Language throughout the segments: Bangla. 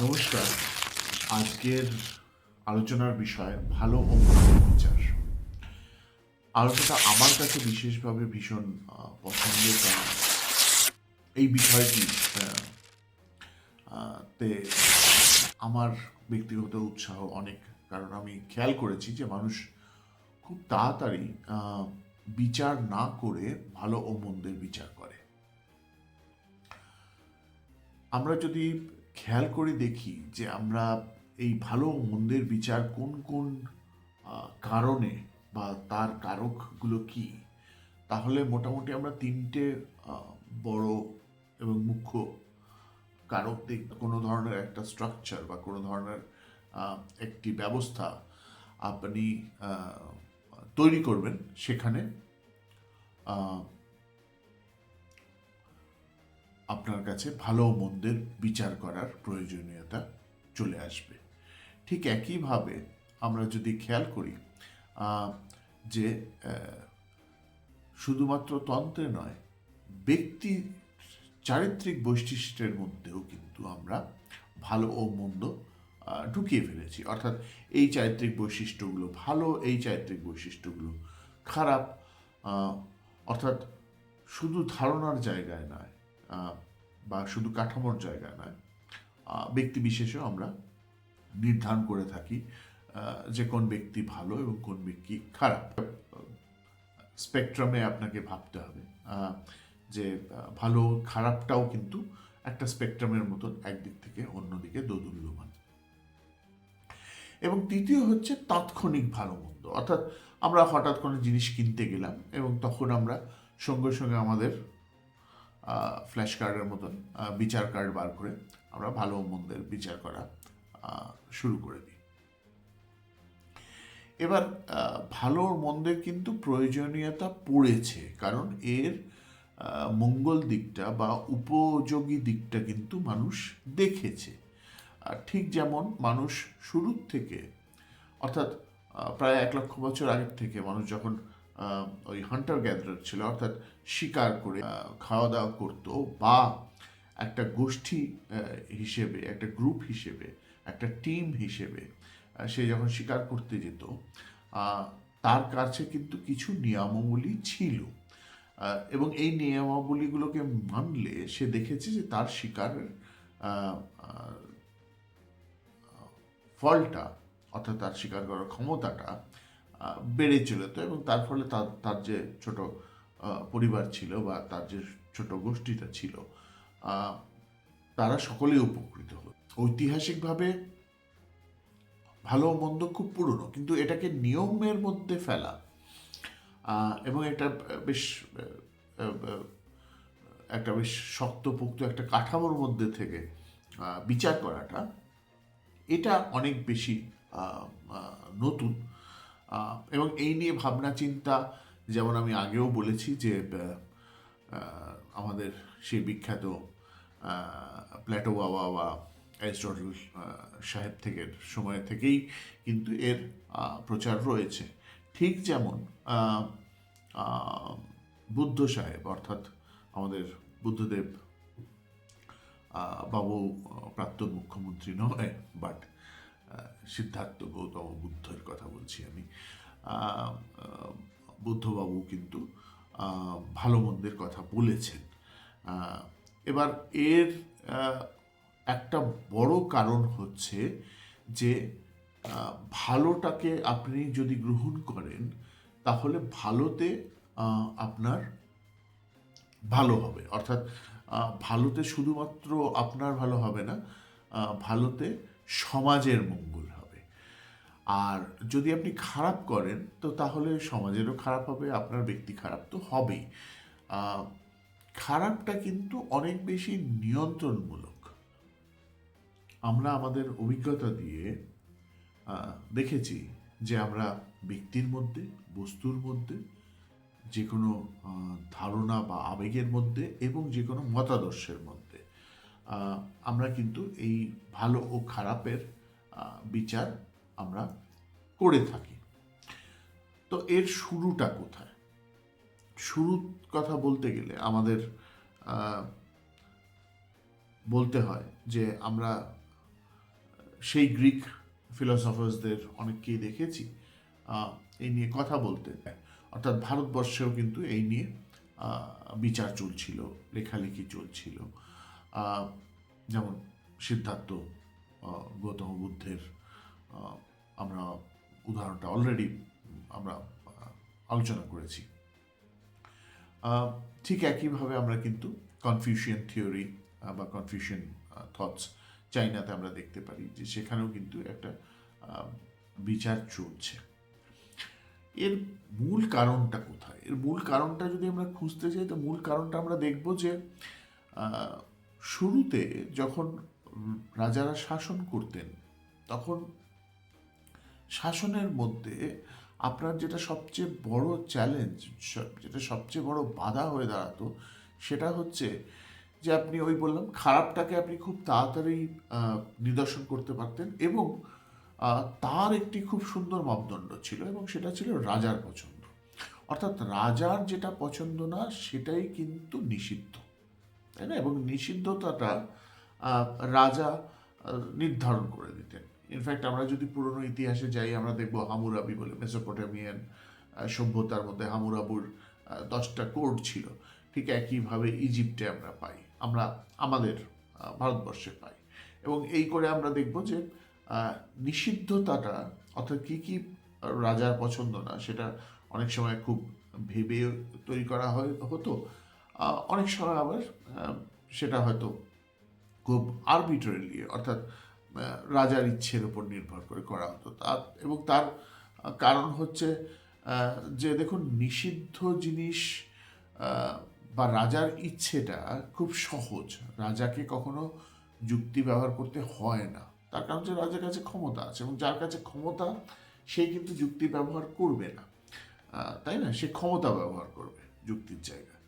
নমস্কার। আজকের আলোচনার বিষয় ভালো ও মন্দের বিচার। আলোচনাটা আমার কাছে বিশেষভাবে ভীষণ পছন্দের, কারণ এই বিষয়টি আহ, তে আমার ব্যক্তিগত উৎসাহ অনেক। কারণ আমি খেয়াল করেছি যে মানুষ খুব তাড়াতাড়ি বিচার না করে ভালো ও মন্দের বিচার করে। আমরা যদি খেয়াল করে দেখি যে আমরা এই ভালো ও মন্দের বিচার কোন কোন কারণে বা তার কারকগুলো কি, তাহলে মোটামুটি আমরা তিনটে বড় এবং মুখ্য কারক দেখব। কোনো ধরনের একটা স্ট্রাকচার বা কোনো ধরনের একটি ব্যবস্থা আপনি তৈরি করবেন, সেখানে আহ, আপনার কাছে ভালো ও মন্দের বিচার করার প্রয়োজনীয়তা চলে আসবে। ঠিক একইভাবে আমরা যদি খেয়াল করি আহ, যে শুধুমাত্র তন্ত্রে নয়, ব্যক্তি চারিত্রিক বৈশিষ্ট্যের মধ্যেও কিন্তু আমরা ভালো ও মন্দ ঢুকিয়ে ফেলেছি। অর্থাৎ এই চারিত্রিক বৈশিষ্ট্যগুলো ভালো, এই চারিত্রিক বৈশিষ্ট্যগুলো খারাপ। অর্থাৎ শুধু ধারণার জায়গায় নয়, বা শুধু কাঠামোর জায়গায় নয়, ব্যক্তি বিশেষেও আমরা নির্ধারণ করে থাকি যে কোন ব্যক্তি ভালো এবং কোন ব্যক্তি খারাপ। স্পেকট্রামে আপনাকে ভাবতে হবে যে ভালো খারাপটাও কিন্তু একটা স্পেকট্রামের মতন একদিক থেকে অন্যদিকে দোদুল্যমান। এবং তৃতীয় হচ্ছে তাৎক্ষণিক ভালো মন্দ। অর্থাৎ আমরা হঠাৎ কোনো জিনিস কিনতে গেলাম এবং তখন আমরা সঙ্গে সঙ্গে আমাদের ফ্ল্যাশ কার্ডের মতন বিচার কার্ড বার করে আমরা ভালো মন্দের বিচার করা শুরু করে দিই। এবার ভালো মন্দের কিন্তু প্রয়োজনীয়তা পড়েছে, কারণ এর মঙ্গল দিকটা বা উপযোগী দিকটা কিন্তু মানুষ দেখেছে। ঠিক যেমন মানুষ শুরুর থেকে, অর্থাৎ প্রায় 1,00,000 বছর আগের থেকে মানুষ যখন ওই হান্টার গ্যাদারার ছিল, অর্থাৎ শিকার করে খাওয়া দাওয়া করতো, বা একটা গোষ্ঠী হিসেবে, একটা গ্রুপ হিসেবে, একটা টিম হিসেবে সে যখন শিকার করতে যেত, তার কাছে কিন্তু কিছু নিয়মাবলী ছিল। এবং এই নিয়মাবলীগুলোকে মানলে সে দেখেছে যে তার শিকারের ফলটা, অর্থাৎ তার শিকার করার ক্ষমতাটা বেড়ে চলেত, এবং তার ফলে তার তার যে ছোট পরিবার ছিল বা তার যে ছোট গোষ্ঠীটা ছিল, তারা সকলেই উপকৃত হতো। ঐতিহাসিকভাবে ভালো মন্দ খুব পুরনো, কিন্তু এটাকে নিয়মের মধ্যে ফেলা এবং এটা বেশ একটা বেশ শক্তপোক্ত একটা কাঠামোর মধ্যে থেকে বিচার করাটা, এটা অনেক বেশি নতুন। এবং এই নিয়ে ভাবনা চিন্তা, যেমন আমি আগেও বলেছি যে আমাদের সেই বিখ্যাত প্ল্যাটো বাবা বা অ্যারিস্টটল সাহেব থেকে সময় থেকেই কিন্তু এর প্রচার রয়েছে। ঠিক যেমন বুদ্ধ সাহেব, অর্থাৎ আমাদের বুদ্ধদেব বাবু প্রাক্তন মুখ্যমন্ত্রী নয়, বাট সিদ্ধার্থ গৌতম বুদ্ধের কথা বলছি আমি। বুদ্ধবাবু কিন্তু ভালো মন্দের কথা বলেছেন। এবার এর একটা বড় কারণ হচ্ছে যে ভালোটাকে আপনি যদি গ্রহণ করেন, তাহলে ভালোতে আপনার ভালো হবে। অর্থাৎ ভালোতে শুধুমাত্র আপনার ভালো হবে না, ভালোতে সমাজের মঙ্গল হবে। আর যদি আপনি খারাপ করেন, তো তাহলে সমাজেরও খারাপ হবে, আপনার ব্যক্তি খারাপ তো হবেই। খারাপটা কিন্তু অনেক বেশি নিয়ন্ত্রণমূলক। আমরা আমাদের অভিজ্ঞতা দিয়ে দেখেছি যে আমরা ব্যক্তির মধ্যে, বস্তুর মধ্যে, যে কোনো ধারণা বা আবেগের মধ্যে, এবং যে কোনো মতাদর্শের মধ্যে আমরা কিন্তু এই ভালো ও খারাপের বিচার আমরা করে থাকি। তো এর শুরুটা কোথায়? শুরুর কথা বলতে গেলে আমাদের বলতে হয় যে আমরা সেই গ্রিক ফিলসফার্সদের অনেককেই দেখেছি এই নিয়ে কথা বলতে। অর্থাৎ ভারতবর্ষেও কিন্তু এই নিয়ে বিচার চলছিল, লেখালেখি চলছিল। যেমন সিদ্ধার্থ গৌতম বুদ্ধের আমরা উদাহরণটা অলরেডি আমরা আলোচনা করেছি। ঠিক একইভাবে আমরা কিন্তু কনফিউশিয়ান থিওরি বা কনফিউশিয়ান থটস চাইনাতে আমরা দেখতে পারি যে সেখানেও কিন্তু একটা বিচার চলছে। এর মূল কারণটা কোথায়? এর মূল কারণটা যদি আমরা খুঁজতে যাই, তো মূল কারণটা আমরা দেখব যে শুরুতে যখন রাজারা শাসন করতেন, তখন শাসনের মধ্যে আপনার যেটা সবচেয়ে বড় চ্যালেঞ্জ, যেটা সবচেয়ে বড় বাধা হয়ে দাঁড়াতো, সেটা হচ্ছে যে আপনি ওই বললাম খারাপটাকে আপনি খুব তাড়াতাড়ি নিদর্শন করতে পারতেন, এবং তার একটি খুব সুন্দর মাপদণ্ড ছিল, এবং সেটা ছিল রাজার পছন্দ। অর্থাৎ রাজার যেটা পছন্দ না সেটাই কিন্তু নিষিদ্ধ, তাই না? এবং নিষিদ্ধতাটা রাজা নির্ধারণ করে দিতেন। ইনফ্যাক্ট আমরা যদি পুরনো ইতিহাসে যাই, আমরা দেখব হামুরাবি বলে মেসোপটেমিয়ান সভ্যতার মধ্যে হামুরাবুর 10টা কোড ছিল। ঠিক একইভাবে ইজিপ্টে আমরা পাই, আমরা আমাদের ভারতবর্ষে পাই। এবং এই করে আমরা দেখব যে নিষিদ্ধতাটা, অর্থাৎ কী কী রাজার পছন্দ না, সেটা অনেক সময় খুব ভেবে তৈরি করা হতো, অনেক সময় আবার সেটা হয়তো খুব আরবিট্রারিলি, অর্থাৎ রাজার ইচ্ছের উপর নির্ভর করে করা হতো। এবং তার কারণ হচ্ছে যে দেখুন, নিষিদ্ধ জিনিস বা রাজার ইচ্ছেটা খুব সহজ, রাজাকে কখনো যুক্তি ব্যবহার করতে হয় না। তার কারণ হচ্ছে রাজার কাছে ক্ষমতা আছে, এবং যার কাছে ক্ষমতা সে কিন্তু যুক্তি ব্যবহার করবে না, তাই না? সে ক্ষমতা ব্যবহার করবে যুক্তির জায়গায়।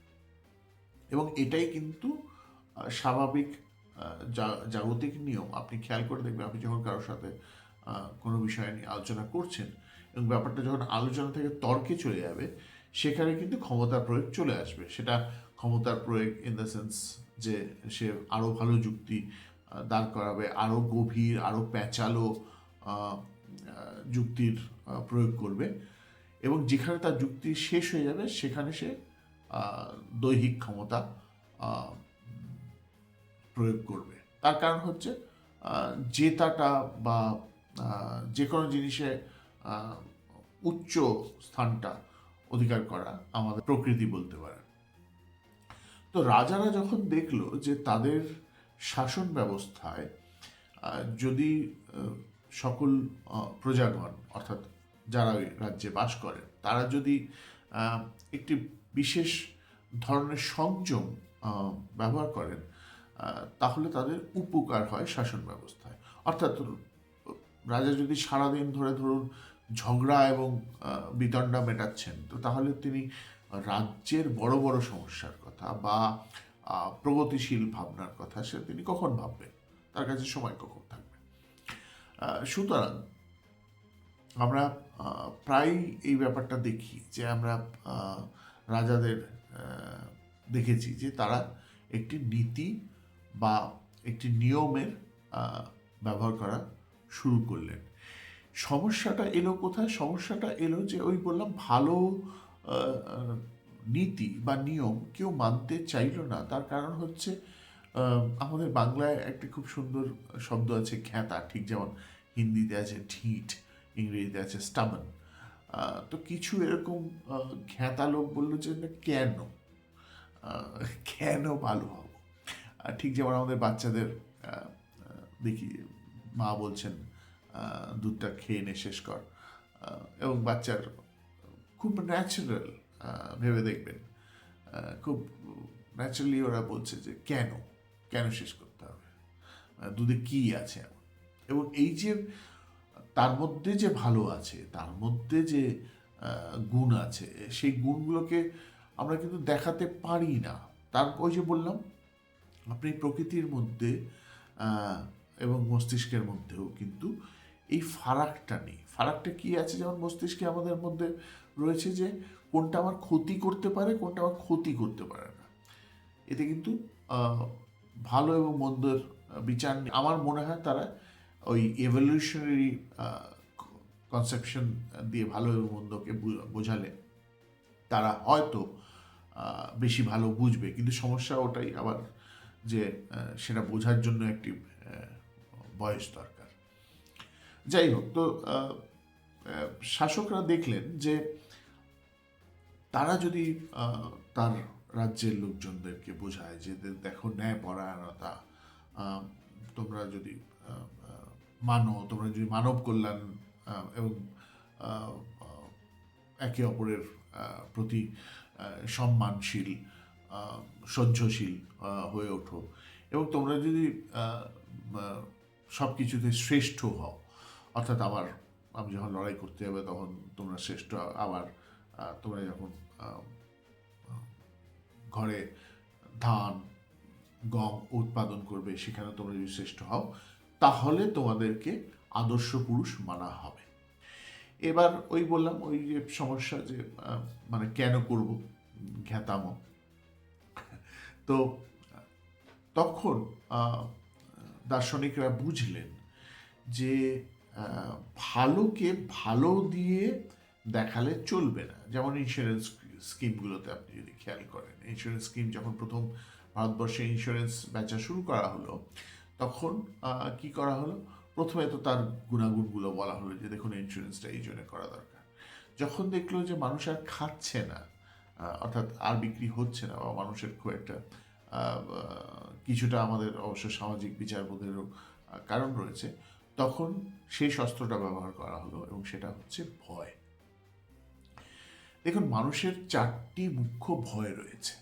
এবং এটাই কিন্তু স্বাভাবিক জাগতিক নিয়ম। আপনি খেয়াল করে দেখবেন, আপনি যখন কারোর সাথে কোনো বিষয় নিয়ে আলোচনা করছেন এবং ব্যাপারটা যখন আলোচনা থেকে তর্কে চলে যাবে, সেখানে কিন্তু ক্ষমতার প্রয়োগ চলে আসবে। সেটা ক্ষমতার প্রয়োগ ইন দ্য সেন্স যে সে আরও ভালো যুক্তি দাঁড় করাবে, আরও গভীর, আরও প্যাঁচালো যুক্তির প্রয়োগ করবে, এবং যেখানে তার যুক্তি শেষ হয়ে যাবে সেখানে সে দৈহিক ক্ষমতা প্রয়োগ করবে। তার কারণ হচ্ছে জেতাটা বা যে কোনো জিনিসে উচ্চ স্থানটা অধিকার করা আমাদের প্রকৃতি বলতে পারে। তো রাজারা যখন দেখলো যে তাদের শাসন ব্যবস্থায় যদি সকল প্রজাগণ, অর্থাৎ যারা ওই রাজ্যে বাস করেন, তারা যদি একটি বিশেষ ধরনের সংযম ব্যবহার করেন, তাহলে তাদের উপকার হয় শাসন ব্যবস্থায়। অর্থাৎ রাজা যদি সারাদিন ধরে ধরুন ঝগড়া এবং বিতণ্ডা মেটাচ্ছেন, তো তাহলে তিনি রাজ্যের বড় বড় সমস্যার কথা বা প্রগতিশীল ভাবনার কথা সে তিনি কখন ভাববেন? তার কাছে সময় কখন থাকবে? সুতরাং আমরা প্রায়ই এই ব্যাপারটা দেখি যে আমরা রাজাদের দেখেছি যে তারা একটি নীতি বা একটি নিয়মের ব্যবহার করা শুরু করলেন। সমস্যাটা এলো কোথায়? সমস্যাটা এলো যে ওই বললাম ভালো নীতি বা নিয়ম কেউ মানতে চাইল না। তার কারণ হচ্ছে আমাদের বাংলায় একটি খুব সুন্দর শব্দ আছে খ্যাতা, ঠিক যেমন হিন্দিতে আছে ঢিঠ, ইংরেজিতে আছে স্টাবন। তো কিছু এরকম খ্যাতা লোক বললো যে কেন কেন ভালো হব। ঠিক যেমন আমাদের বাচ্চাদের দেখি মা বলছেন দুধটা খেয়ে নে, শেষ কর, এবং বাচ্চার খুব ন্যাচারাল, ভেবে দেখবেন খুব ন্যাচারালি ওরা বলছে যে কেন কেন শেষ করতে হবে, দুধে কি আছে এমন। এবং এই যে তার মধ্যে যে ভালো আছে, তার মধ্যে যে গুণ আছে, সেই গুণগুলোকে আমরা কিন্তু দেখাতে পারি না। তার ওই যে বললাম, আপনি প্রকৃতির মধ্যে এবং মস্তিষ্কের মধ্যেও কিন্তু এই ফারাকটা নেই। ফারাকটা কি আছে? যেমন মস্তিষ্কে আমাদের মধ্যে রয়েছে যে কোনটা আমার ক্ষতি করতে পারে, কোনটা আমার ক্ষতি করতে পারে না। এতে কিন্তু ভালো এবং মন্দের বিচার নেই। আমার মনে হয় তারা ওই এভলিউশনারি কনসেপশন দিয়ে ভালো এবং মন্দকে বোঝালে তারা হয়তো বেশি ভালো বুঝবে, কিন্তু সমস্যা ওটাই আবার যে সেটা বোঝার জন্য একটি বয়স দরকার। যাই হোক, তো শাসকরা দেখলেন যে তারা যদি তার রাজ্যের লোকজনদেরকে বোঝায় যে দেখো ন্যায়পরায়ণতা, তোমরা যদি তোমরা যদি মানব কল্যাণ এবং একে অপরের প্রতি সম্মানশীল, সহ্যশীল হয়ে ওঠো, এবং তোমরা যদি সব কিছুতে শ্রেষ্ঠ হও, অর্থাৎ আমি যখন লড়াই করতে যাবে তখন তোমরা শ্রেষ্ঠ, আবার তোমরা যখন ঘরে ধান গম উৎপাদন করবে সেখানে তোমরা যদি শ্রেষ্ঠ হও, তাহলে তোমাদেরকে আদর্শ পুরুষ মানা হবে। এবার ওই বললাম ওই যে সমস্যা, যে মানে কেন করব ঘ্যাতামো। তো তখন দার্শনিকরা বুঝলেন যে ভালোকে ভালো দিয়ে দেখালে চলবে না। যেমন ইন্স্যুরেন্স স্কিমগুলোতে আপনি যদি খেয়াল করেন, ইন্স্যুরেন্স স্কিম যখন প্রথম ভারতবর্ষে ইন্স্যুরেন্স বেচা শুরু করা হলো, তখন কি করা হলো, প্রথমে তো তার গুণাগুণগুলো বলা হলো যে দেখুন ইন্স্যুরেন্সটা এই জন্য করা দরকার। যখন দেখলো যে মানুষ আর খাচ্ছে না, অর্থাৎ আর বিক্রি হচ্ছে না, বা মানুষের খুব একটা কিছুটা আমাদের অবশ্য সামাজিক বিচারবোধেরও কারণ রয়েছে, তখন সেই শস্ত্রটা ব্যবহার করা হলো, এবং সেটা হচ্ছে ভয়। দেখুন, মানুষের 4টি মুখ্য ভয় রয়েছে।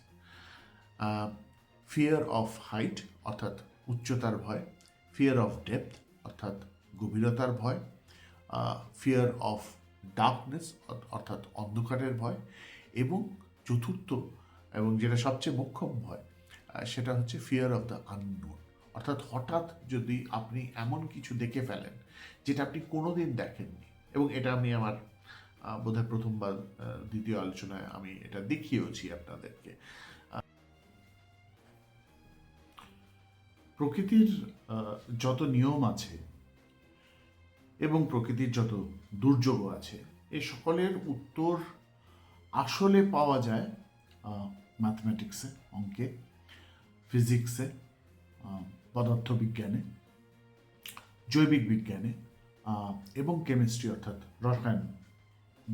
ফিয়ার অফ হাইট অর্থাৎ উচ্চতার ভয়, ফিয়ার অফ ডেপথ অর্থাৎ গভীরতার ভয়, ফিয়ার অফ ডার্কনেস অর্থাৎ অন্ধকারের ভয়, এবং চতুর্থ এবং যেটা সবচেয়ে মোক্ষম ভয়, সেটা হচ্ছে ফিয়ার অফ দ্য আননোন, অর্থাৎ হঠাৎ যদি আপনি এমন কিছু দেখে ফেলেন যেটা আপনি কোনোদিন দেখেননি। এবং এটা আমি আমার বোধহয় প্রথম বা দ্বিতীয় আলোচনায় আমি এটা দেখিয়েওছি আপনাদেরকে। প্রকৃতির যত নিয়ম আছে এবং প্রকৃতির যত দুর্যোগ আছে, এই সকলের উত্তর আসলে পাওয়া যায় ম্যাথমেটিক্সে, অঙ্কে, ফিজিক্সে, পদার্থবিজ্ঞানে, জৈবিক বিজ্ঞানে এবং কেমিস্ট্রি অর্থাৎ রসায়ন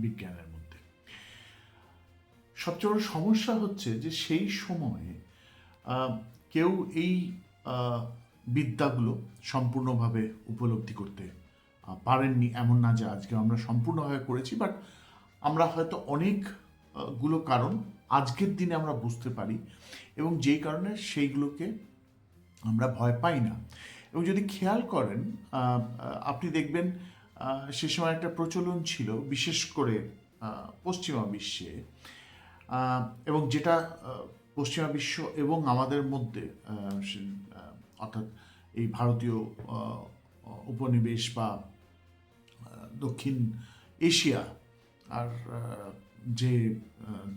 বিজ্ঞানের মধ্যে। সবচেয়ে বড় সমস্যা হচ্ছে যে সেই সময়ে কেউ এই বিদ্যাগুলো সম্পূর্ণভাবে উপলব্ধি করতে পারেননি। এমন না যে আজকে আমরা সম্পূর্ণভাবে করেছি, বাট আমরা হয়তো অনেকগুলো কারণ আজকের দিনে আমরা বুঝতে পারি, এবং যেই কারণে সেইগুলোকে আমরা ভয় পাই না। এবং যদি খেয়াল করেন, আপনি দেখবেন সে সময় একটা প্রচলন ছিল, বিশেষ করে পশ্চিমা বিশ্বে, এবং যেটা পশ্চিমা বিশ্ব এবং আমাদের মধ্যে, অর্থাৎ এই ভারতীয় উপনিবেশ বা দক্ষিণ এশিয়া আর যে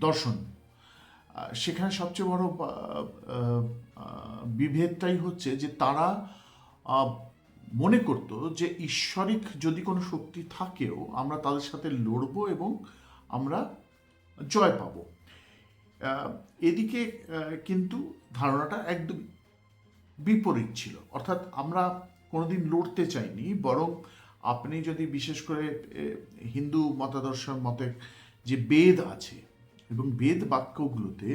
দর্শন, সেখানে সবচেয়ে বড় বিভেদটাই হচ্ছে যে তারা মনে করতো যে ঈশ্বরিক যদি কোনো শক্তি থাকেও আমরা তাদের সাথে লড়বো এবং আমরা জয় পাবো। এদিকে কিন্তু ধারণাটা একদম বিপরীত ছিল, অর্থাৎ আমরা কোনোদিন লড়তে চাইনি, বরং আপনি যদি বিশেষ করে হিন্দু মতাদর্শন মতে যে বেদ আছে এবং বেদ বাক্যগুলোতে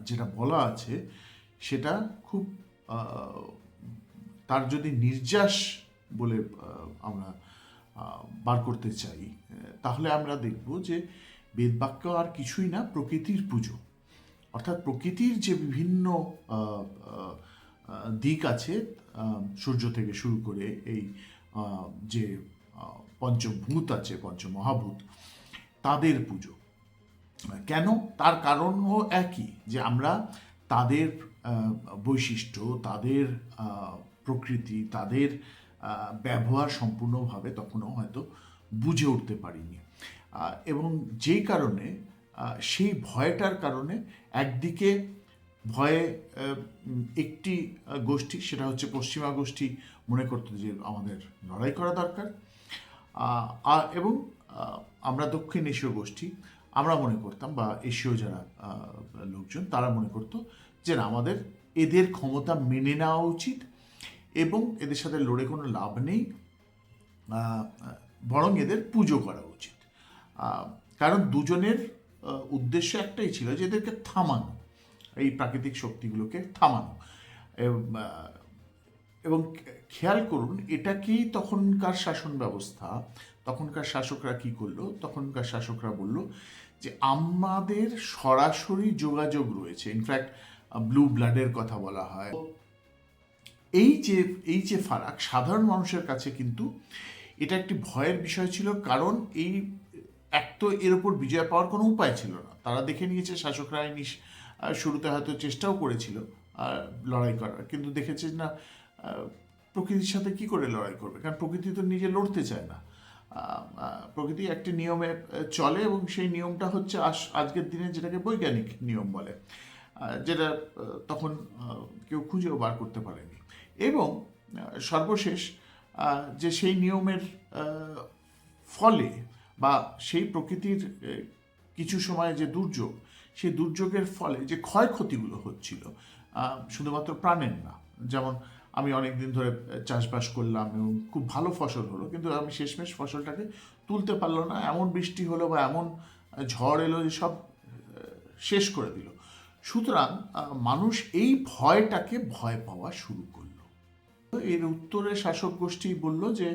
যেটা বলা আছে সেটা খুব, তার যদি নির্যাস বলে আমরা বার করতে চাই, তাহলে আমরা দেখব যে বেদবাক্য আর কিছুই না, প্রকৃতির পুজো। অর্থাৎ প্রকৃতির যে বিভিন্ন দিক আছে, সূর্য থেকে শুরু করে এই যে পঞ্চভূত আছে, পঞ্চমহাভূত, তাদের পুজো। কেন? তার কারণও একই, যে আমরা তাদের বৈশিষ্ট্য, তাদের প্রকৃতি, তাদের ব্যবহার সম্পূর্ণভাবে তখনও হয়তো বুঝে উঠতে পারিনি। এবং যেই কারণে সেই ভয়টার কারণে একদিকে ভয়ে একটি গোষ্ঠী, সেটা হচ্ছে পশ্চিমা গোষ্ঠী, মনে করতো যে আমাদের লড়াই করা দরকার। এবং আমরা দক্ষিণ এশীয় গোষ্ঠী আমরা মনে করতাম, বা এশীয় যারা লোকজন তারা মনে করতো যে না, আমাদের এদের ক্ষমতা মেনে নেওয়া উচিত এবং এদের সাথে লড়ে কোনো লাভ নেই, বরং এদের পুজো করা উচিত। কারণ দুজনের উদ্দেশ্য একটাই ছিল যে এদেরকে থামানো, এই প্রাকৃতিক শক্তিগুলোকে থামানো। এবং খেয়াল করুন, এটাকেই তখনকার শাসন ব্যবস্থা, তখনকার শাসকরা কি করলো, তখনকার শাসকরা বলল যে আমাদের সরাসরি যোগাযোগ রয়েছে, ইনফ্যাক্ট ব্লু ব্লাডের কথা বলা হয়। এই যে ফারাক সাধারণ মানুষের কাছে কিন্তু এটা একটি ভয়ের বিষয় ছিল, কারণ এই এক তো এর উপর বিজয় পাওয়ার কোনো উপায় ছিল না। তারা দেখে নিয়েছে শাসকরা শুরুতে হয়তো চেষ্টাও করেছিল লড়াই করার, কিন্তু দেখেছে না প্রকৃতির সাথে কি করে লড়াই করবে, কারণ প্রকৃতি তো নিজে লড়তে চায় না। প্রকৃতি একটি নিয়মে চলে এবং সেই নিয়মটা হচ্ছে আজকের দিনে যেটাকে বৈজ্ঞানিক নিয়ম বলে, যেটা তখন কেউ খুঁজেও বার করতে পারেনি। এবং সর্বশেষ যে সেই নিয়মের ফলে বা সেই প্রকৃতির কিছু সময় যে দুর্যোগ, সেই দুর্যোগের ফলে যে ক্ষয়ক্ষতিগুলো হচ্ছিল শুধুমাত্র প্রাণের না। যেমন আমি অনেক দিন ধরে চাষবাস করলাম এবং খুব ভালো ফসল হলো, কিন্তু আমি শেষমেশ ফসলটাকে তুলতে পারলো না, এমন বৃষ্টি হলো বা এমন ঝড় এলো যে সব শেষ করে দিল। সুতরাং মানুষ এই ভয়টাকে ভয় পাওয়া শুরু করলো। এর উত্তরে শাসক গোষ্ঠী বলল যে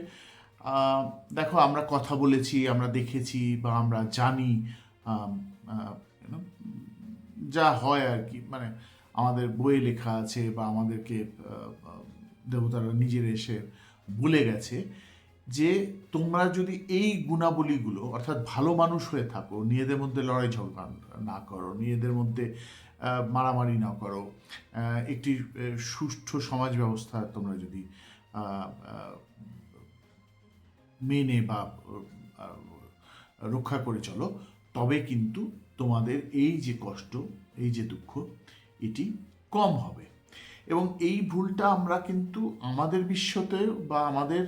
দেখো, আমরা কথা বলেছি, আমরা দেখেছি বা আমরা জানি যা হয় আর কি, মানে আমাদের বইয়ে লেখা আছে বা আমাদেরকে দেবতারা নিজেরা এসে বলে গেছে যে তোমরা যদি এই গুণাবলীগুলো, অর্থাৎ ভালো মানুষ হয়ে থাকো, নিজেদের মধ্যে লড়াই ঝগড়া না করো, নিজেদের মধ্যে মারামারি না করো, একটি সুষ্ঠু সমাজ ব্যবস্থা তোমরা যদি মেনে বা রক্ষা করে চলো, তবে কিন্তু তোমাদের এই যে কষ্ট, এই যে দুঃখ, এটি কম হবে। এবং এই ভুলটা আমরা কিন্তু আমাদের বিশ্বতে বা আমাদের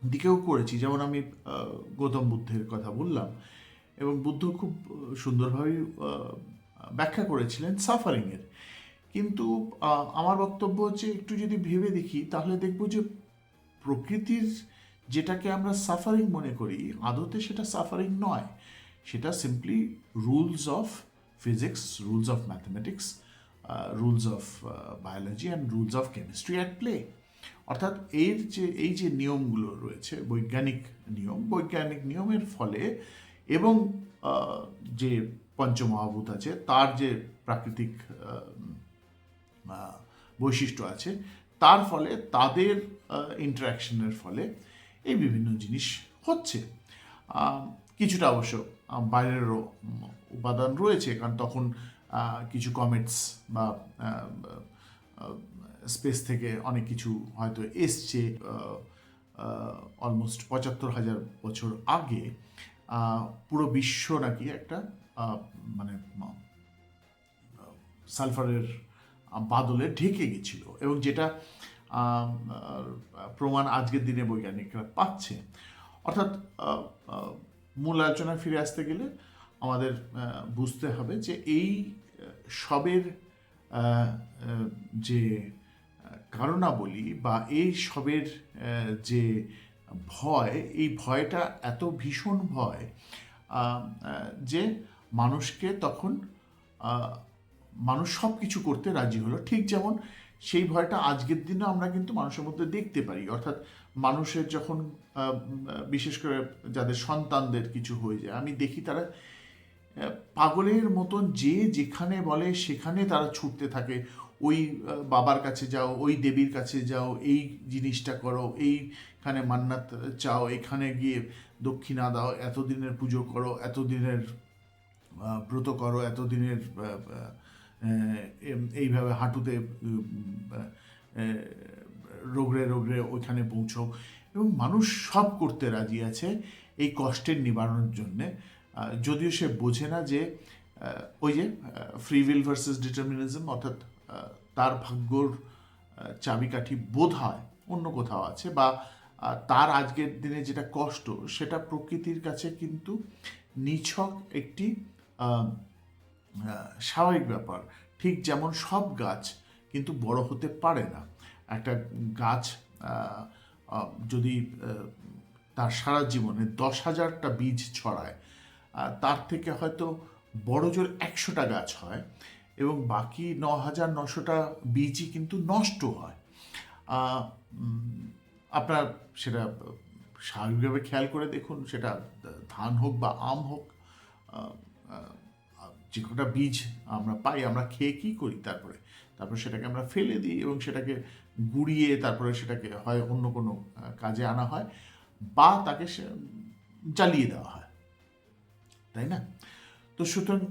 দিকেও করেছি। যেমন আমি গৌতম বুদ্ধের কথা বললাম, এবং বুদ্ধ খুব সুন্দরভাবেই ব্যাখ্যা করেছিলেন সাফারিংয়ের। কিন্তু আমার বক্তব্য হচ্ছে, একটু যদি ভেবে দেখি তাহলে দেখব যে প্রকৃতির যেটাকে আমরা সাফারিং মনে করি, আদতে সেটা সাফারিং নয়, সেটা simply rules of physics, rules of mathematics, rules of biology and rules of chemistry at play. অর্থাৎ এই যে নিয়মগুলো রয়েছে, বৈজ্ঞানিক নিয়মের ফলে এবং যে পঞ্চমহাভূত আছে তার যে প্রাকৃতিক বৈশিষ্ট্য আছে, তার ফলে তাদের ইন্টারাকশনের ফলে এই বিভিন্ন জিনিস হচ্ছে। কিছুটা অবশ্য বাইরেরও উপাদান রয়েছে, কারণ তখন কিছু কমেটস বা স্পেস থেকে অনেক কিছু হয়তো এসছে অলমোস্ট ৭৫,০০০ বছর আগে। পুরো বিশ্ব নাকি একটা মানে সালফারের বাদলে ঢেকে গেছিল, এবং যেটা প্রমাণ আজকের দিনে বৈজ্ঞানিকরা পাচ্ছে। অর্থাৎ মূল আলোচনায় ফিরে আসতে গেলে আমাদের বুঝতে হবে যে এই সবের যে কারণাবলী বা এই সবের যে ভয়, এই ভয়টা এত ভীষণ ভয় যে মানুষকে তখন মানুষ সব কিছু করতে রাজি হলো। ঠিক যেমন সেই ভয়টা আজকের দিনে আমরা কিন্তু মানুষের মধ্যে দেখতে পারি। অর্থাৎ মানুষের যখন বিশেষ করে যাদের সন্তানদের কিছু হয়ে যায়, আমি দেখি তারা পাগলের মতন যে যেখানে বলে সেখানে তারা ছুটতে থাকে, ওই বাবার কাছে যাও, ওই দেবীর কাছে যাও, এই জিনিসটা করো, এইখানে মান্নাত চাও, এখানে গিয়ে দক্ষিণা দাও, এতদিনের পুজো করো, এতদিনের ব্রত করো, এতদিনের এইভাবে হাঁটুতে রোগড়ে ওইখানে পৌঁছো। এবং মানুষ সব করতে রাজি আছে এই কষ্টের নিবারণের জন্যে, যদিও সে বোঝে না যে ওই যে ফ্রি উইল ভার্সেস ডিটারমিনিজম, অর্থাৎ তার ভাগ্যর চাবিকাঠি বোধহয় অন্য কোথাও আছে, বা তার আজকের দিনে যেটা কষ্ট সেটা প্রকৃতির কাছে কিন্তু নিছক একটি স্বাভাবিক ব্যাপার। ঠিক যেমন সব গাছ কিন্তু বড় হতে পারে না। একটা গাছ যদি তার সারা জীবনে 10,000টা বীজ ছড়ায়, তার থেকে হয়তো বড় জোর 100টা গাছ হয়, এবং বাকি 9,900টা বীজই কিন্তু নষ্ট হয়। আপনার সেটা স্বাভাবিকভাবে খেয়াল করে দেখুন, সেটা ধান হোক বা আম হোক, যে কটা বীজ আমরা পাই আমরা খেয়ে কী করি, তারপরে সেটাকে আমরা ফেলে দিই এবং সেটাকে গুঁড়িয়ে তারপরে সেটাকে হয় অন্য কোনো কাজে আনা হয়, বা তাকে জ্বালিয়ে দেওয়া হয়, তাই না? তো সুতরাং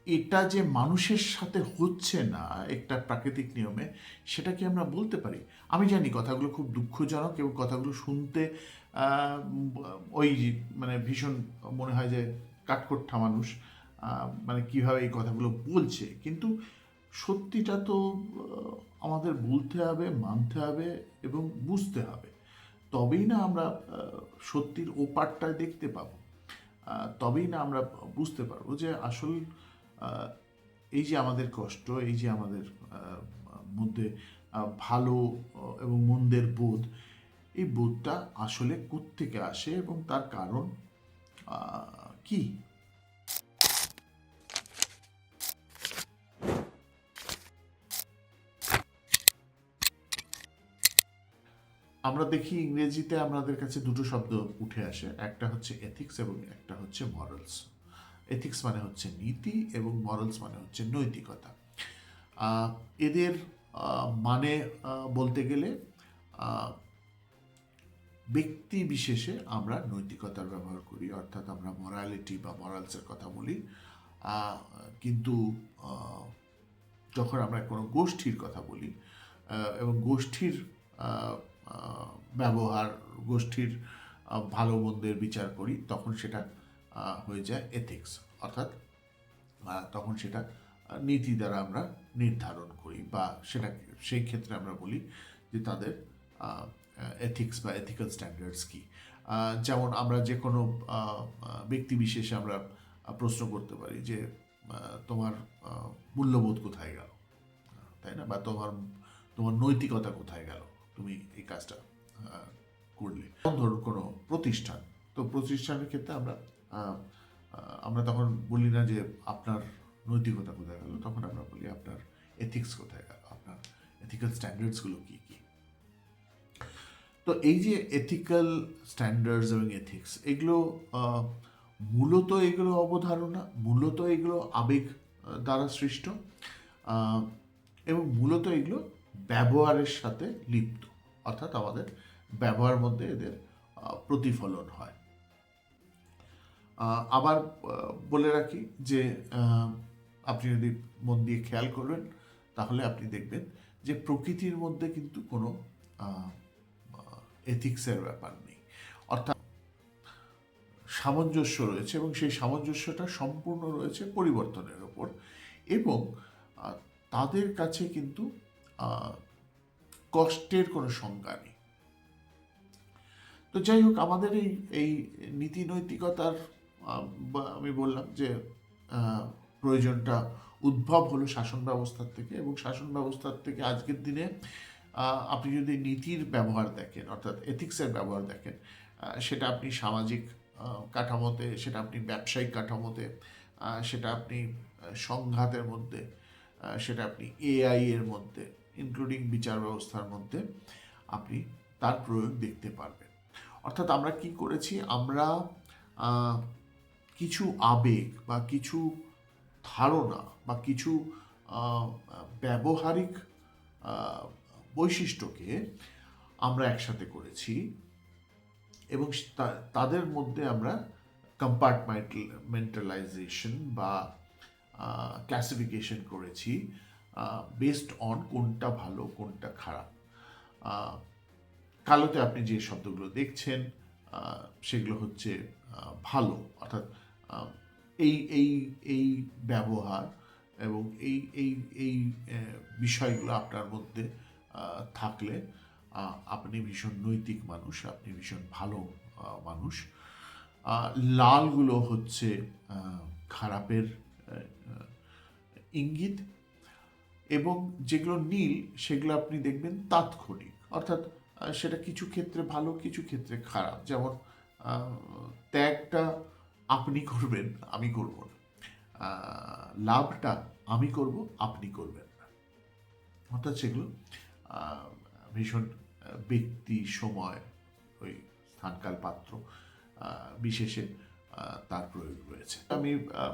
এটা যে মানুষের সাথে হচ্ছে না একটা প্রাকৃতিক নিয়মে, সেটা কি আমরা বলতে পারি? আমি জানি কথাগুলো খুব দুঃখজনক এবং কথাগুলো শুনতে ওই মানে ভীষণ মনে হয় যে কাঠখোট্টা মানুষ মানে কীভাবে এই কথাগুলো বলছে, কিন্তু সত্যিটা তো আমাদের বলতে হবে, মানতে হবে এবং বুঝতে হবে। তবেই না আমরা সত্যির ওপারটা দেখতে পাবো, তবেই না আমরা বুঝতে পারবো যে আসল এই যে আমাদের কষ্ট, এই যে আমাদের মধ্যে ভালো এবং মন্দের বোধ, এই বোধটা আসলে কোত্থেকে আসে এবং তার কারণ কি। আমরা দেখি ইংরেজিতে আমাদের কাছে দুটো শব্দ উঠে আসে, একটা হচ্ছে এথিক্স এবং একটা হচ্ছে মরালস। এথিক্স মানে হচ্ছে নীতি এবং মরালস মানে হচ্ছে নৈতিকতা। এদের মানে বলতে গেলে ব্যক্তি বিশেষে আমরা নৈতিকতার ব্যবহার করি, অর্থাৎ আমরা মরালিটি বা মরালসের কথা বলি, কিন্তু যখন আমরা কোনো গোষ্ঠীর কথা বলি এবং গোষ্ঠীর ব্যবহার, গোষ্ঠীর ভালো মন্দের বিচার করি, তখন সেটা হয়ে যায় এথিক্স, অর্থাৎ তখন সেটা নীতি দ্বারা আমরা নির্ধারণ করি, বা সেটা সেই ক্ষেত্রে আমরা বলি যে তাদের এথিক্স বা এথিক্যাল স্ট্যান্ডার্ডস কী। যেমন আমরা যে কোনো ব্যক্তি বিশেষে আমরা প্রশ্ন করতে পারি যে তোমার মূল্যবোধ কোথায় গেল, তাই না? বা তোমার নৈতিকতা কোথায় গেল, তুমি এই কাজটা করলে। ধরুন কোনো প্রতিষ্ঠান, তো প্রতিষ্ঠানের ক্ষেত্রে আমরা তখন বলি না যে আপনার নৈতিকতা কোথায় গেল, তখন আমরা বলি আপনার এথিক্স কোথায় গেল, আপনার এথিক্যাল স্ট্যান্ডার্ডসগুলো কী কী। তো এই যে এথিক্যাল স্ট্যান্ডার্ডস এবং এথিক্স, এগুলো মূলত এগুলো অবধারণা, মূলত এগুলো আবেগ দ্বারা সৃষ্ট, এবং মূলত এগুলো ব্যবহারের সাথে লিপ্ত, অর্থাৎ আমাদের ব্যবহার মধ্যে এদের প্রতিফলন হয়। আবার বলে রাখি যে আপনি যদি মন দিয়ে খেয়াল করবেন তাহলে আপনি দেখবেন যে প্রকৃতির মধ্যে কিন্তু কোনো এথিক্সের ব্যাপার নেই, অর্থাৎ সামঞ্জস্য রয়েছে এবং সেই সামঞ্জস্যটা সম্পূর্ণ রয়েছে পরিবর্তনের ওপর, এবং তাদের কাছে কিন্তু কষ্টের কোনো সংজ্ঞা নেই। তো যাই হোক, আমাদের এই নীতি নৈতিকতার আমি বললাম যে প্রয়োজনটা উদ্ভব হলো শাসন ব্যবস্থার থেকে, এবং শাসন ব্যবস্থার থেকে আজকের দিনে আপনি যদি নীতির ব্যবহার দেখেন, অর্থাৎ এথিক্সের ব্যবহার দেখেন, সেটা আপনি সামাজিক কাঠামোতে, সেটা আপনি ব্যবসায়িক কাঠামোতে, সেটা আপনি সংঘাতের মধ্যে, সেটা আপনি এআই এর মধ্যে, ইনক্লুডিং বিচার ব্যবস্থার মধ্যে আপনি তার প্রয়োগ দেখতে পারবেন। অর্থাৎ আমরা কি করেছি, আমরা কিছু আবেগ বা কিছু ধারণা বা কিছু ব্যবহারিক বৈশিষ্ট্যকে আমরা একসাথে করেছি এবং তাদের মধ্যে আমরা কম্পার্টমেন্টালাইজেশন বা ক্লাসিফিকেশন করেছি বেসড অন কোনটা ভালো কোনটা খারাপ। কালোতে আপনি যে শব্দগুলো দেখছেন সেগুলো হচ্ছে ভালো, অর্থাৎ এই এই এই ব্যবহার এবং এই এই এই বিষয়গুলো আপনার মধ্যে থাকলে আপনি ভীষণ নৈতিক মানুষ, আপনি ভীষণ ভালো মানুষ। লালগুলো হচ্ছে খারাপের ইঙ্গিত, এবং যেগুলো নীল সেগুলো আপনি দেখবেন তাৎক্ষণিক, অর্থাৎ সেটা কিছু ক্ষেত্রে ভালো, কিছু ক্ষেত্রে খারাপ। যেমন ত্যাগটা আপনি করবেন, আমি করব না, লাভটা আমি করব, আপনি করবেন না। অর্থাৎ সেগুলো ভীষণ ব্যক্তি, সময়, ওই স্থানকাল পাত্র বিশেষে তার প্রয়োগ রয়েছে। আমি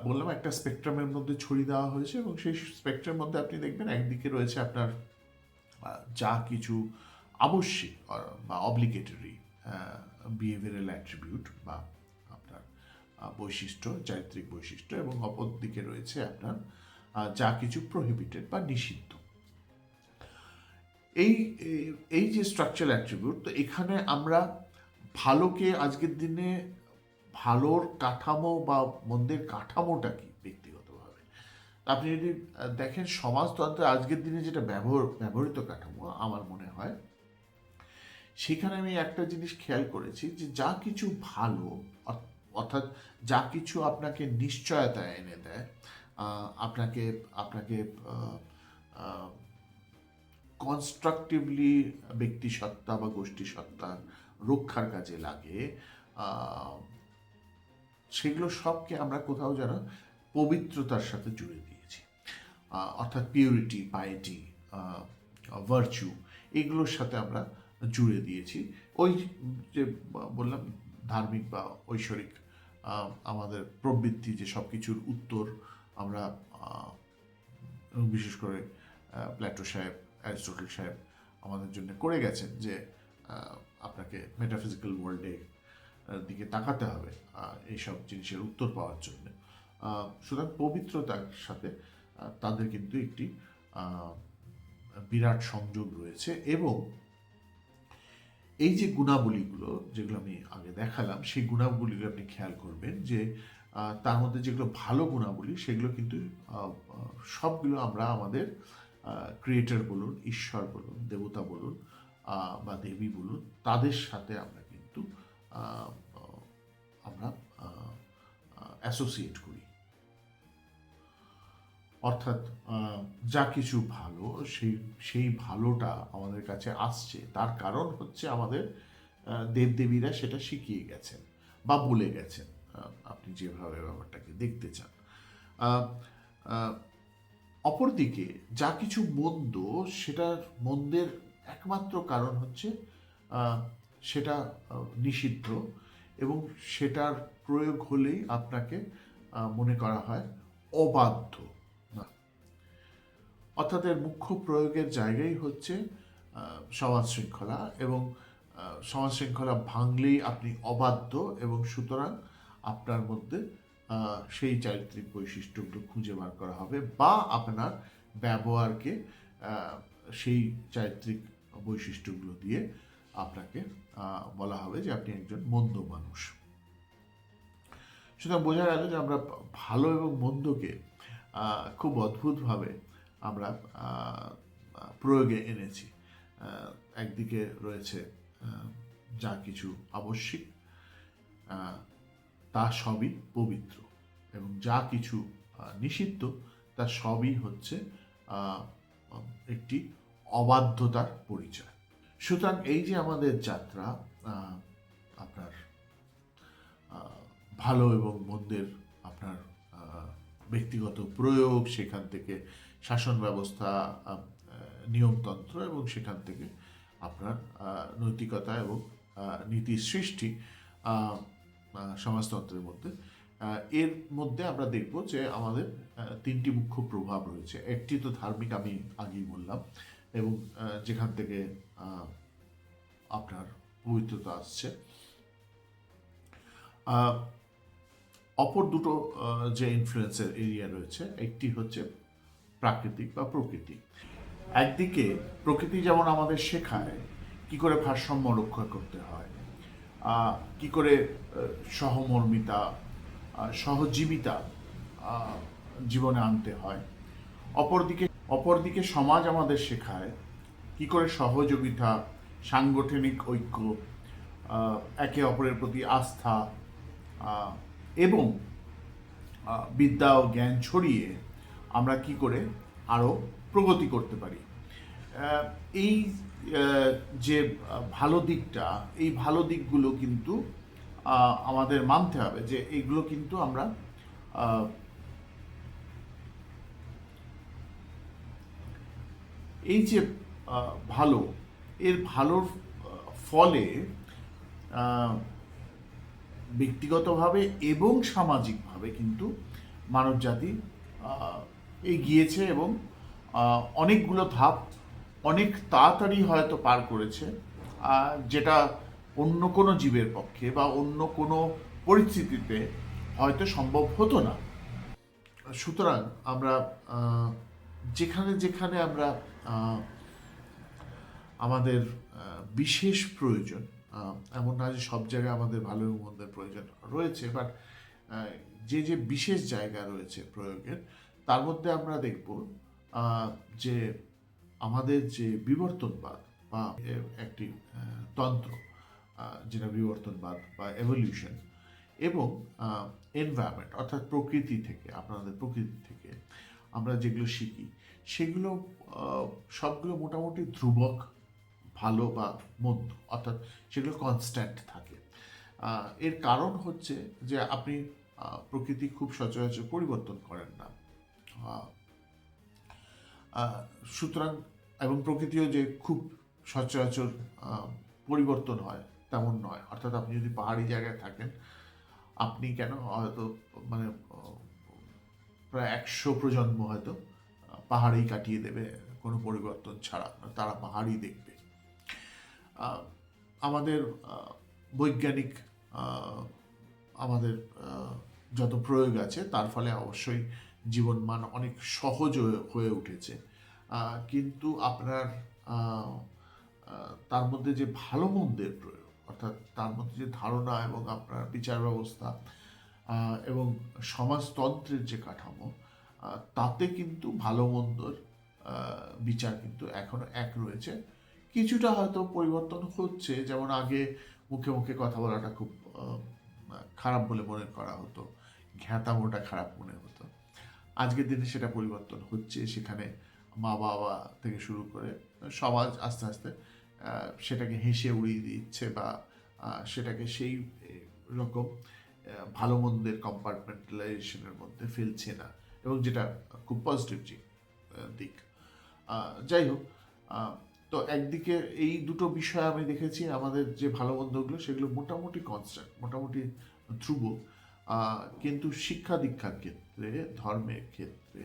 বললাম একটা স্পেকট্রামের মধ্যে ছড়িয়ে দেওয়া হয়েছে, এবং সেই স্পেকট্রামের মধ্যে আপনি দেখবেন একদিকে রয়েছে আপনার যা কিছু আবশ্যিক বা অব্লিগেটরি বিহেভিয়ারাল অ্যাট্রিবিউট বা আপনার বৈশিষ্ট্য, চারিত্রিক বৈশিষ্ট্য, এবং অপর দিকে রয়েছে আপনার যা কিছু প্রহিবিটেড বা নিষিদ্ধ। এই যে স্ট্রাকচারাল অ্যাট্রিবিউট, তো এখানে আমরা ভালোকে আজকের দিনে, ভালোর কাঠামো বা মন্দের কাঠামোটা কি ব্যক্তিগতভাবে আপনি যদি দেখেন, সমাজতন্ত্রে আজকের দিনে যেটা ব্যবহৃত কাঠামো আমার মনে হয়, সেখানে আমি একটা জিনিস খেয়াল করেছি যে যা কিছু ভালো, অর্থাৎ যা কিছু আপনাকে নিশ্চয়তা এনে দেয়, আপনাকে আপনাকে কনস্ট্রাকটিভলি ব্যক্তিসত্তা বা গোষ্ঠী সত্তার রক্ষার কাজে লাগে, সেগুলো সবকে আমরা কোথাও যেন পবিত্রতার সাথে জুড়ে দিয়েছি। অর্থাৎ পিউরিটি, পাইটি, ভার্চু, এগুলোর সাথে আমরা জুড়ে দিয়েছি। ওই যে বললাম, ধার্মিক বা ঐশ্বরিক আমাদের প্রবৃত্তি, যে সব কিছুর উত্তর আমরা, বিশেষ করে প্ল্যাটো সাহেব, অ্যারিস্টটল সাহেব আমাদের জন্য করে গেছেন, যে আপনাকে মেটাফিজিক্যাল ওয়ার্ল্ডে দিকে তাকাতে হবে এইসব জিনিসের উত্তর পাওয়ার জন্য। সুতরাং পবিত্রতার সাথে তাদের কিন্তু একটি বিরাট সংযোগ রয়েছে। এবং এই যে গুণাবলীগুলো যেগুলো আমি আগে দেখালাম, সেই গুণাবলীগুলো আপনি খেয়াল করবেন যে তার মধ্যে যেগুলো ভালো গুণাবলী, সেগুলো কিন্তু সবগুলো আমরা আমাদের ক্রিয়েটর বলুন, ঈশ্বর বলুন, দেবতা বলুন বা দেবী বলুন, তাদের সাথে আমরা কিন্তু আমরা অ্যাসোসিয়েট করি। অর্থাৎ যা কিছু ভালো, সেই ভালোটা আমাদের কাছে আসছে, তার কারণ হচ্ছে আমাদের দেবদেবীরা সেটা শিখিয়ে গেছেন বা বলে গেছেন, আপনি যেভাবে ব্যাপারটাকে দেখতে চান। অপরদিকে যা কিছু মন্দ, সেটার মন্দের একমাত্র কারণ হচ্ছে সেটা নিষিদ্ধ, এবং সেটার প্রয়োগ হলেই আপনাকে মনে করা হয় অবাধ্য। অর্থাৎ এর মুখ্য প্রয়োগের জায়গাই হচ্ছে সমাজ শৃঙ্খলা, এবং সমাজ শৃঙ্খলা ভাঙলেই আপনি অবাধ্য, এবং সুতরাং আপনার মধ্যে সেই চারিত্রিক বৈশিষ্ট্যগুলো খুঁজে বার করা হবে, বা আপনার ব্যবহারকে সেই চারিত্রিক বৈশিষ্ট্যগুলো দিয়ে আপনাকে বলা হবে যে আপনি একজন মন্দ মানুষ। সুতরাং বোঝা গেল যে আমরা ভালো এবং মন্দকে খুব অদ্ভুতভাবে আমরা প্রয়োগে এনেছি। একদিকে রয়েছে যা কিছু আবশ্যিক, তা সবই পবিত্র, এবং যা কিছু নিষিদ্ধ, তা সবই হচ্ছে একটি অবাধ্যতার পরিচয়। সুতরাং এই যে আমাদের যাত্রা, আপনার ভালো এবং মন্দের আপনার ব্যক্তিগত প্রয়োগ, সেখান থেকে শাসন ব্যবস্থা, নিয়মতন্ত্র, এবং সেখান থেকে আপনার নৈতিকতা এবং নীতির সৃষ্টি সমাজতন্ত্রের মধ্যে, এর মধ্যে আমরা দেখব যে আমাদের তিনটি মুখ্য প্রভাব রয়েছে। একটি তো ধার্মিক, আমি আগেই বললাম, এবং যেখান থেকে আপনার পবিত্রতা আসছে। অপর দুটো যে ইনফ্লুয়েন্সের এরিয়া রয়েছে, একটি হচ্ছে প্রাকৃতিক বা প্রকৃতি। একদিকে প্রকৃতি যেমন আমাদের শেখায় কি করে ভারসাম্য রক্ষা করতে হয়, কি করে সহমর্মিতা, সহজীবিতা জীবনে আনতে হয়, অপরদিকে অপরদিকে সমাজ আমাদের শেখায় কি করে সহযোগিতা, সাংগঠনিক ঐক্য, একে অপরের প্রতি আস্থা আহ, এবং বিদ্যা ও জ্ঞান ছড়িয়ে আমরা কি করে আরও প্রগতি করতে পারি। আহ, এই যে ভালো দিকটা, এই ভালো দিকগুলো কিন্তু আমাদের মানতে হবে যে এইগুলো কিন্তু আমরা আহ, এই যে ভালো, এর ভালোর ফলে আহ, ব্যক্তিগতভাবে এবং সামাজিকভাবে কিন্তু মানবজাতি এগিয়েছে এবং অনেকগুলো ধাপ অনেক তাড়াতাড়ি হয়তো পার করেছে, যেটা অন্য কোনো জীবের পক্ষে বা অন্য কোনো পরিস্থিতিতে হয়তো সম্ভব হতো না। সুতরাং আমরা যেখানে যেখানে আমরা আমাদের বিশেষ প্রয়োজন, এমন না যে সব জায়গায় আমাদের ভালো এবং মন্দের প্রয়োজন রয়েছে, বাট যে যে বিশেষ জায়গা রয়েছে প্রয়োগের, তার মধ্যে আমরা দেখব যে আমাদের যে বিবর্তনবাদ বা একটি তন্ত্র, যেটা বিবর্তনবাদ বা এভলিউশন, এবং এনভায়রনমেন্ট অর্থাৎ প্রকৃতি থেকে, আপনাদের প্রকৃতি থেকে আমরা যেগুলো শিখি সেগুলো সবগুলো মোটামুটি ধ্রুবক, ভালো বা মন্দ, অর্থাৎ সেগুলো কনস্ট্যান্ট থাকে। এর কারণ হচ্ছে যে আপনি প্রকৃতি খুব সচরাচর পরিবর্তন করেন না, সুতরাং এবং প্রকৃতিও যে খুব সচরাচর পরিবর্তন হয় তেমন নয়। অর্থাৎ আপনি যদি পাহাড়ি জায়গায় থাকেন, আপনি কেন হয়তো মানে প্রায় 100 প্রজন্ম হয়তো পাহাড়েই কাটিয়ে দেবে কোনো পরিবর্তন ছাড়া, তারা পাহাড়ই দেখবে। আমাদের বৈজ্ঞানিক আমাদের যত প্রয়োগ আছে তার ফলে অবশ্যই জীবনমান অনেক সহজ হয়ে উঠেছে, কিন্তু আপনার তার মধ্যে যে ভালো মন্দের প্রয়োগ, অর্থাৎ তার মধ্যে যে ধারণা এবং আপনার বিচার ব্যবস্থা এবং সমাজতন্ত্রের যে কাঠামো, তাতে কিন্তু ভালো মন্দর বিচার কিন্তু এখনো এক রয়েছে। কিছুটা হয়তো পরিবর্তন হচ্ছে, যেমন আগে মুখে মুখে কথা বলাটা খুব খারাপ বলে মনে করা হতো, ঘ্যাঁতামোটা খারাপ মনে হতো। আজকের দিনে সেটা পরিবর্তন হচ্ছে, সেখানে মা বাবা থেকে শুরু করে সমাজ আস্তে আস্তে সেটাকে হেসে উড়িয়ে দিচ্ছে বা সেটাকে সেই রকম ভালো মন্দের কম্পার্টমেন্টালাইজেশনের মধ্যে ফেলছে না, এবং যেটা খুব পজিটিভ দিক। যাই হোক, তো একদিকে এই দুটো বিষয় আমি দেখেছি, আমাদের যে ভালো মন্দগুলো সেগুলো মোটামুটি কনস্ট্যান্ট, মোটামুটি ধ্রুব, কিন্তু শিক্ষা দীক্ষার ক্ষেত্রে, ধর্মের ক্ষেত্রে,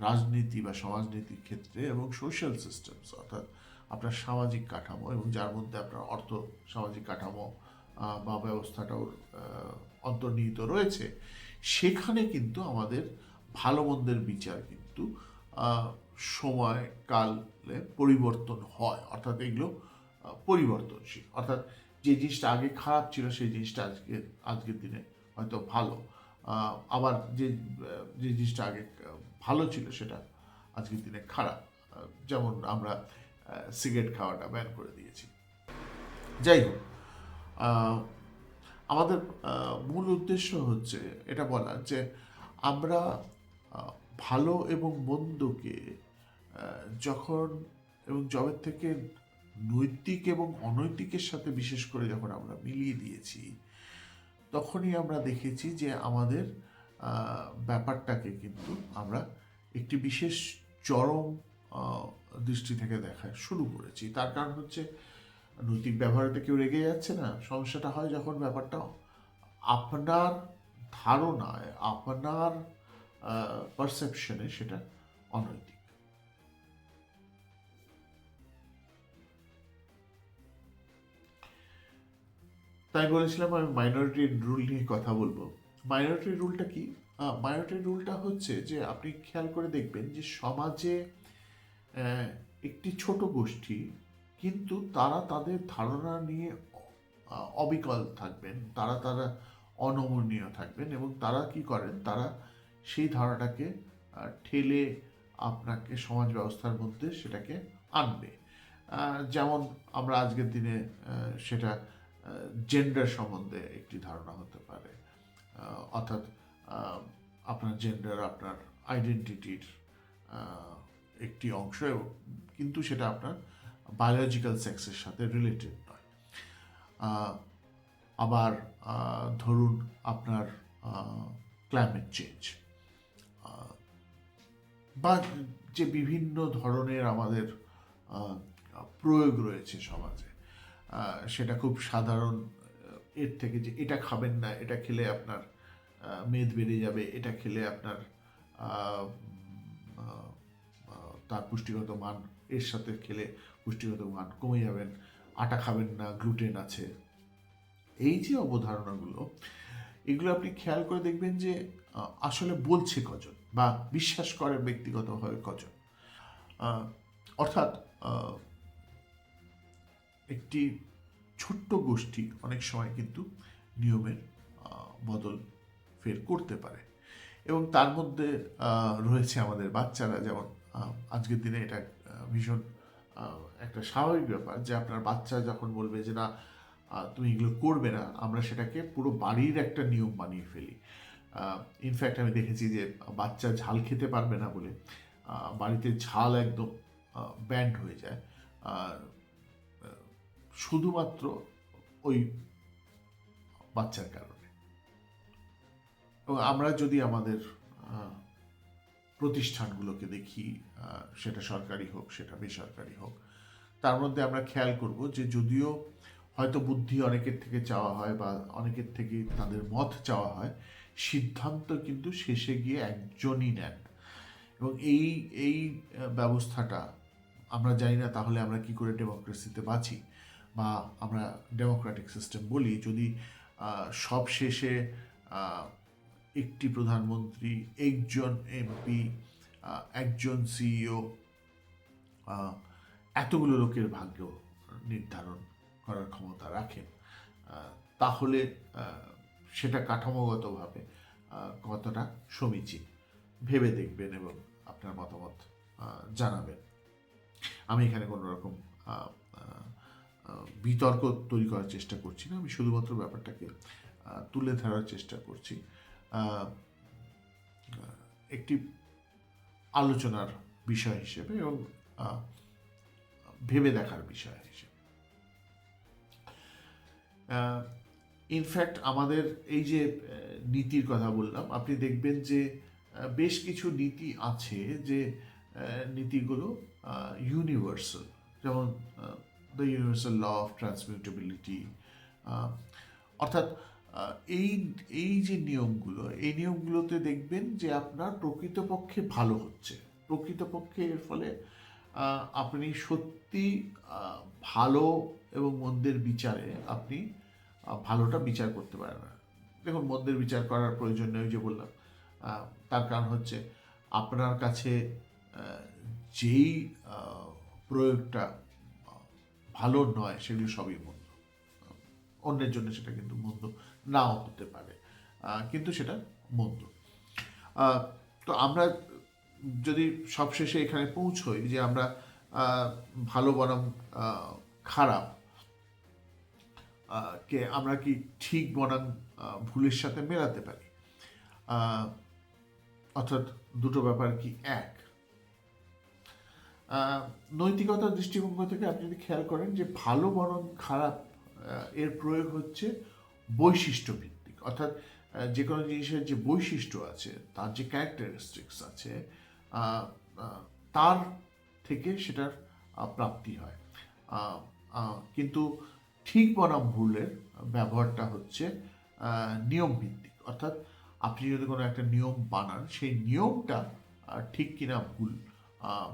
রাজনীতি বা সমাজনীতির ক্ষেত্রে এবং সোশ্যাল সিস্টেমস, অর্থাৎ আপনার সামাজিক কাঠামো এবং যার মধ্যে আপনার অর্থ সামাজিক কাঠামো বা ব্যবস্থাটাও অন্তর্নিহিত রয়েছে, সেখানে কিন্তু আমাদের ভালো মন্দের বিচার কিন্তু সময় কালে পরিবর্তন হয়। অর্থাৎ এগুলো পরিবর্তনশীল, অর্থাৎ যে জিনিসটা আগে খারাপ ছিল সেই জিনিসটা আজকের দিনে হয়তো ভালো, আবার যে যে জিনিসটা আগে ভালো ছিল সেটা আজকের দিনে খারাপ। যেমন আমরা সিগারেট খাওয়াটা ব্যান করে দিয়েছি। যাই হোক, আমাদের মূল উদ্দেশ্য হচ্ছে এটা বলার যে আমরা ভালো এবং মন্দকে যখন এবং জবের থেকে নৈতিক এবং অনৈতিকের সাথে বিশেষ করে যখন আমরা মিলিয়ে দিয়েছি, তখনই আমরা দেখেছি যে আমাদের ব্যাপারটাকে কিন্তু আমরা একটি বিশেষ চরম দৃষ্টি থেকে দেখা শুরু করেছি। তার কারণ হচ্ছে নৈতিক ব্যবহারটা কেউ রেগে যাচ্ছে না। সমস্যাটা হয় যখন ব্যাপারটা আপনার ধারণায়, আপনার পারসেপশনে সেটা অনৈতিক। তাই বলেছিলাম আমি মাইনরিটি রুল নিয়ে কথা বলবো। মাইনরিটি রুলটা কি? মাইনরিটি রুলটা হচ্ছে যে আপনি খেয়াল করে দেখবেন যে সমাজে একটি ছোট গোষ্ঠী, কিন্তু তারা তাদের ধারণা নিয়ে অবিকল থাকবেন, তারা অনমনীয় থাকবেন, এবং তারা কি করেন, তারা সেই ধারণাটাকে ঠেলে আপনাকে সমাজ ব্যবস্থার মধ্যে সেটাকে আনবে। যেমন আমরা আজকের দিনে সেটা জেন্ডার সম্বন্ধে একটি ধারণা হতে পারে, অর্থাৎ আপনার জেন্ডার আপনার আইডেন্টিটির একটি অংশ, কিন্তু সেটা আপনার বায়োলজিক্যাল সেক্সের সাথে রিলেটেড নয়। আবার ধরুন আপনার ক্লাইমেট চেঞ্জ বা যে বিভিন্ন ধরনের আমাদের প্রয়োগ রয়েছে সমাজে, সেটা খুব সাধারণ, এর থেকে যে এটা খাবেন না, এটা খেলে আপনার মেদ বেড়ে যাবে, এটা খেলে আপনার তার পুষ্টিগত মান, এর সাথে খেলে পুষ্টিগত মান কমে যাবেন, আটা খাবেন না, গ্লুটেন আছে, এই যে অবধারণাগুলো, এগুলো আপনি খেয়াল করে দেখবেন যে আসলে বলছে কজন বা বিশ্বাস করে ব্যক্তিগতভাবে কজন। অর্থাৎ একটি ছোট্ট গোষ্ঠী অনেক সময় কিন্তু নিয়মের বদল ফের করতে পারে, এবং তার মধ্যে রয়েছে আমাদের বাচ্চারা। যেমন আজকের দিনে এটা ভীষণ একটা স্বাভাবিক ব্যাপার যে আপনার বাচ্চা যখন বলবে যে না তুমি এগুলো করবে না, আমরা সেটাকে পুরো বাড়ির একটা নিয়ম বানিয়ে ফেলি। ইনফ্যাক্ট আমি দেখেছি যে বাচ্চা ঝাল খেতে পারবে না বলে বাড়িতে ঝাল একদম ব্যান্ড হয়ে যায়, শুধুমাত্র ওই বাচ্চার কারণে। এবং আমরা যদি আমাদের প্রতিষ্ঠানগুলোকে দেখি, সেটা সরকারি হোক সেটা বেসরকারি হোক, তার মধ্যে আমরা খেয়াল করব যে যদিও হয়তো বুদ্ধি অনেকের থেকে চাওয়া হয় বা অনেকের থেকে তাদের মত চাওয়া হয়, সিদ্ধান্ত কিন্তু শেষে গিয়ে একজনই নেন। এবং এই ব্যবস্থাটা আমরা জানি না তাহলে আমরা কি করে ডেমোক্রেসিতে বাঁচি বা আমরা ডেমোক্রেটিক সিস্টেম বলি, যদি সব শেষে একটি প্রধানমন্ত্রী, একজন এমপি, একজন সিইও এতগুলো লোকের ভাগ্য নির্ধারণ করার ক্ষমতা রাখেন, তাহলে সেটা কাঠামোগতভাবে কতটা সমীচীন ভেবে দেখবেন এবং আপনার মতামত জানাবেন। আমি এখানে কোনো রকম বিতর্ক তৈরি করার চেষ্টা করছি না, আমি শুধুমাত্র ব্যাপারটাকে তুলে ধরার চেষ্টা করছি একটি আলোচনার বিষয় হিসেবে এবং ভেবে দেখার বিষয় হিসেবে। ইনফ্যাক্ট আমাদের এই যে নীতির কথা বললাম, আপনি দেখবেন যে বেশ কিছু নীতি আছে যে নীতিগুলো ইউনিভার্সাল, যেমন দ্য ইউনিভার্সাল ল অফ ট্রান্সমিউটেবিলিটি, অর্থাৎ এই যে নিয়মগুলো, এই নিয়মগুলোতে দেখবেন যে আপনার প্রকৃতপক্ষে ভালো হচ্ছে, প্রকৃতপক্ষে এর ফলে আপনি সত্যি ভালো এবং মন্দের বিচারে আপনি ভালোটা বিচার করতে পারেন না। দেখুন, মন্দের বিচার করার প্রয়োজন নেই, যে বললাম, তার কারণ হচ্ছে আপনার কাছে যেই প্রয়োগটা ভালো নয় সেগুলো সবই মন্দ, অন্যের জন্য সেটা কিন্তু মন্দ নাও হতে পারে, কিন্তু সেটা মন্দ। তো আমরা যদি সবশেষে এখানে পৌঁছই যে আমরা ভালো বনাম খারাপ কে আমরা কি ঠিক বনাম ভুলের সাথে মেলাতে পারি, অর্থাৎ দুটো ব্যাপার কি এক? নৈতিকতার দৃষ্টিভঙ্গি থেকে আপনি যদি খেয়াল করেন যে ভালো বনাম খারাপ এর প্রয়োগ হচ্ছে বৈশিষ্ট্য ভিত্তিক, অর্থাৎ যে কোনো জিনিসের যে বৈশিষ্ট্য আছে, তার যে ক্যারেক্টারিস্টিক্স আছে, তার থেকে সেটার প্রাপ্তি হয়। কিন্তু ঠিক বনাম ভুলের ব্যবহারটা হচ্ছে নিয়ম ভিত্তিক, অর্থাৎ আপনি যদি কোনো একটা নিয়ম বানান, সেই নিয়মটা ঠিক কিনা ভুল,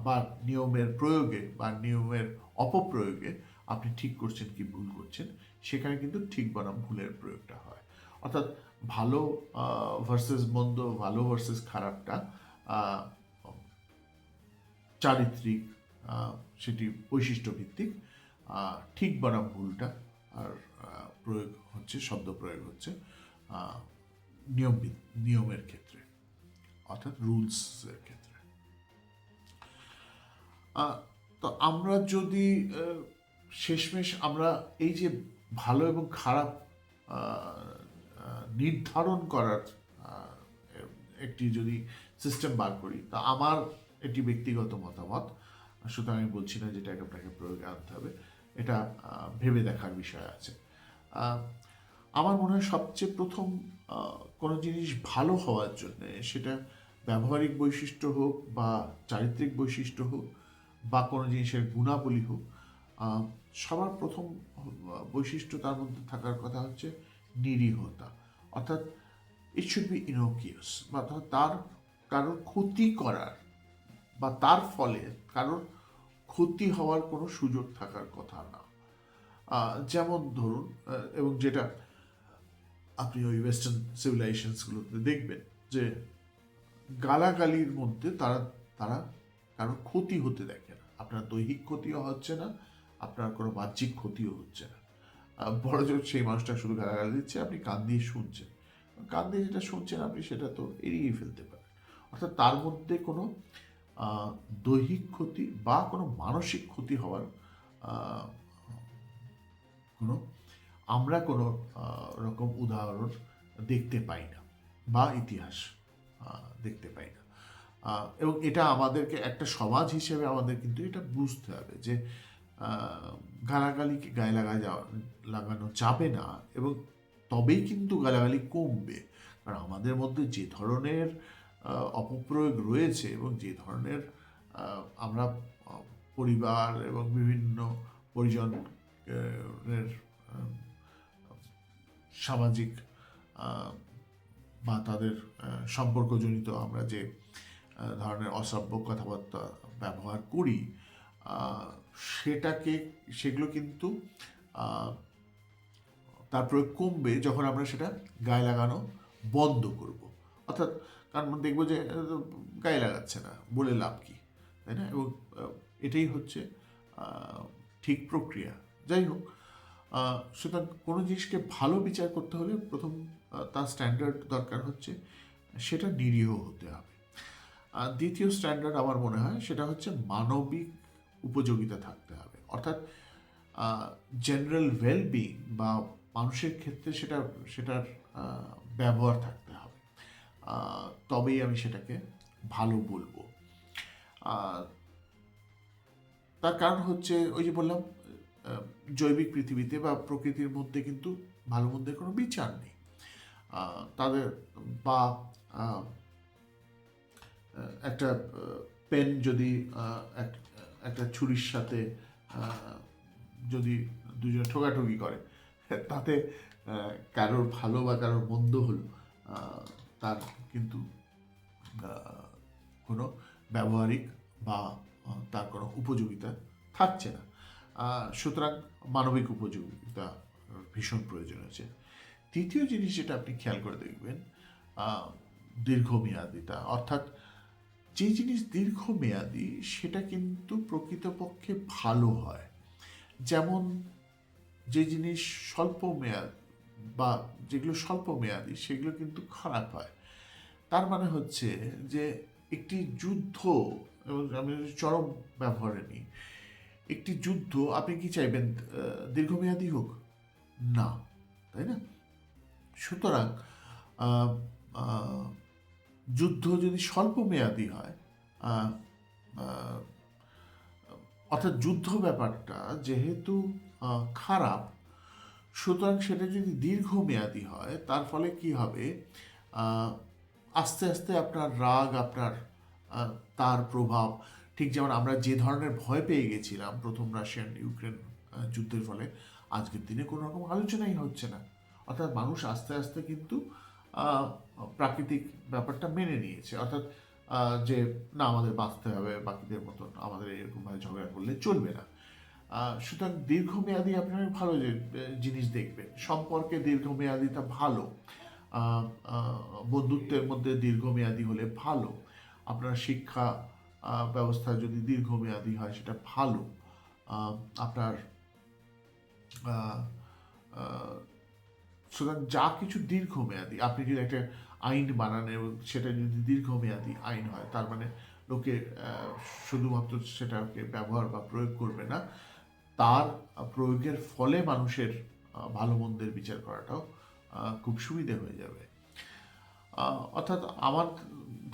বা নিয়মের প্রয়োগে বা নিয়মের অপপ্রয়োগে আপনি ঠিক করছেন কি ভুল করছেন, সেখানে কিন্তু ঠিক বনাম ভুলের প্রয়োগটা হয়। অর্থাৎ ভালো ভার্সেস মন্দ, ভালো ভার্সেস খারাপটা চারিত্রিক, সেটি বৈশিষ্ট্য ভিত্তিক, ঠিক বনাম ভুলটা আর প্রয়োগ হচ্ছে, শব্দ প্রয়োগ হচ্ছে নিয়মের ক্ষেত্রে, অর্থাৎ রুলসের ক্ষেত্রে। আহ, তো আমরা যদি শেষমেশ আমরা এই যে ভালো এবং খারাপ নির্ধারণ করার আহ, একটি যদি সিস্টেম বার করি, তা আমার এটি ব্যক্তিগত মতামত, সুতরাং আমি বলছি না যেটাকে আপনাকে প্রয়োগে আনতে হবে, এটা ভেবে দেখার বিষয় আছে। আহ, আমার মনে হয় সবচেয়ে প্রথম কোনো জিনিস ভালো হওয়ার জন্যে, সেটা ব্যবহারিক বৈশিষ্ট্য হোক বা চারিত্রিক বৈশিষ্ট্য হোক বা কোনো জিনিসের গুণাবলী হোক, আহ, সবার প্রথম বৈশিষ্ট্য তার মধ্যে থাকার কথা হচ্ছে নিরীহতা। অর্থাৎ ইট শুড বি ইনোকিয়াস, বা তার কারোর ক্ষতি করার বা তার ফলে কারোর ক্ষতি হওয়ার কোনো সুযোগ থাকার কথা না। যেমন ধরুন, এবং যেটা আপনি ওই ওয়েস্টার্ন সিভিলাইজেশনসগুলোতে দেখবেন, যে গালাগালির মধ্যে তারা তারা কারোর ক্ষতি হতে দেখে না। আপনার দৈহিক ক্ষতিও হচ্ছে না, আপনার কোনো বাহ্যিক ক্ষতিও হচ্ছে না। বড় জোর সেই মানুষটা শুধু গালাগালি দিচ্ছে, আপনি কান দিয়ে শুনছেন, কান দিয়ে যেটা শুনছেন আপনি সেটা তো এড়িয়ে ফেলতে পারেন। অর্থাৎ তার মধ্যে কোনো দৈহিক ক্ষতি বা কোনো মানসিক ক্ষতি হওয়ার আহ, কোনো আমরা কোনো রকম উদাহরণ দেখতে পাই না, বা ইতিহাস দেখতে পাই না। এবং এটা আমাদেরকে একটা সমাজ হিসেবে আমাদের কিন্তু এটা বুঝতে হবে যে গালাগালিকে গায়ে লাগানো যাবে না, এবং তবেই কিন্তু গালাগালি কমবে। কারণ আমাদের মধ্যে যে ধরনের অপপ্রয়োগ রয়েছে, এবং যে ধরনের আমরা পরিবার এবং বিভিন্ন পরিজনের সামাজিক বা তাদের সম্পর্কজনিত আমরা যে ধরনের অসভ্য কথাবার্তা ব্যবহার করি, সেগুলো কিন্তু তার প্রয়োগ কমবে যখন আমরা সেটা গায়ে লাগানো বন্ধ করব। অর্থাৎ কারণ দেখবো যে গায়ে লাগাচ্ছে না, বলে লাভ কি, তাই না? এবং এটাই হচ্ছে ঠিক প্রক্রিয়া। যাই হোক, সুতরাং কোনো জিনিসকে ভালো বিচার করতে হলে প্রথম তার স্ট্যান্ডার্ড দরকার হচ্ছে সেটা নিরীহ হতে হবে। আর দ্বিতীয় স্ট্যান্ডার্ড আমার মনে হয় সেটা হচ্ছে মানবিক উপযোগিতা থাকতে হবে। অর্থাৎ জেনারেল ওয়েলবিং বা মানুষের ক্ষেত্রে সেটার ব্যবহার থাকতে হবে, তবেই আমি সেটাকে ভালো বলবো। তার কারণ হচ্ছে ওই যে বললাম, জৈবিক পৃথিবীতে বা প্রকৃতির মধ্যে কিন্তু ভালো মন্দের কোনো বিচার নেই। তাদের বা একটা পেন যদি একটা ছুরির সাথে যদি দুজনে ঠোকাঠুকি করে, তাতে কারোর ভালো বা কারোর মন্দ হলো তার কিন্তু কোনো ব্যবহারিক বা তার কোনো উপযোগিতা থাকছে না। সুতরাং মানবিক উপযোগিতা ভীষণ প্রয়োজন আছে। তৃতীয় জিনিস যেটা আপনি খেয়াল করে দেখবেন, দীর্ঘমেয়াদিতা। অর্থাৎ যে জিনিস দীর্ঘমেয়াদী সেটা কিন্তু প্রকৃতপক্ষে ভালো হয়। যেমন যে জিনিস স্বল্প মেয়াদ বা যেগুলো স্বল্প মেয়াদী সেগুলো কিন্তু খারাপ হয়। তার মানে হচ্ছে যে একটি যুদ্ধ, এবং আমি চরম ব্যবহারে নিই, একটি যুদ্ধ আপনি কি চাইবেন দীর্ঘমেয়াদী হোক? না, তাই না? সুতরাং যুদ্ধ যদি স্বল্প মেয়াদী হয়, অর্থাৎ যুদ্ধ ব্যাপারটা যেহেতু খারাপ, সুতরাং সেটা যদি দীর্ঘমেয়াদী হয় তার ফলে কি হবে, আস্তে আস্তে আপনার রাগ, আপনার তার প্রভাব, ঠিক যেমন আমরা যে ধরনের ভয় পেয়ে গেছিলাম প্রথম রাশিয়ান ইউক্রেন যুদ্ধের ফলে, আজকের দিনে কোনো রকম আলোচনাই হচ্ছে না। অর্থাৎ মানুষ আস্তে আস্তে কিন্তু প্রাকৃতিক ব্যাপারটা মেনে নিয়েছে। অর্থাৎ যে না, আমাদের বাঁচতে হবে, বাকিদের মতন আমাদের এরকমভাবে ঝগড়া করলে চলবে না। সুতরাং দীর্ঘমেয়াদী আপনার ভালো যে জিনিস দেখবেন, সম্পর্কে দীর্ঘমেয়াদিটা ভালো, বন্ধুত্বের মধ্যে দীর্ঘমেয়াদী হলে ভালো, আপনার শিক্ষা ব্যবস্থা যদি দীর্ঘমেয়াদী হয় সেটা ভালো, আপনার সুতরাং যা কিছু দীর্ঘমেয়াদী, আপনি যদি একটা আইন বানান এবং সেটা যদি দীর্ঘমেয়াদী আইন হয়, তার মানে লোকে শুধুমাত্র সেটাকে ব্যবহার বা প্রয়োগ করবে না, তার প্রয়োগের ফলে মানুষের ভালো মন্দের বিচার করাটাও খুব সুবিধে হয়ে যাবে। অর্থাৎ আমার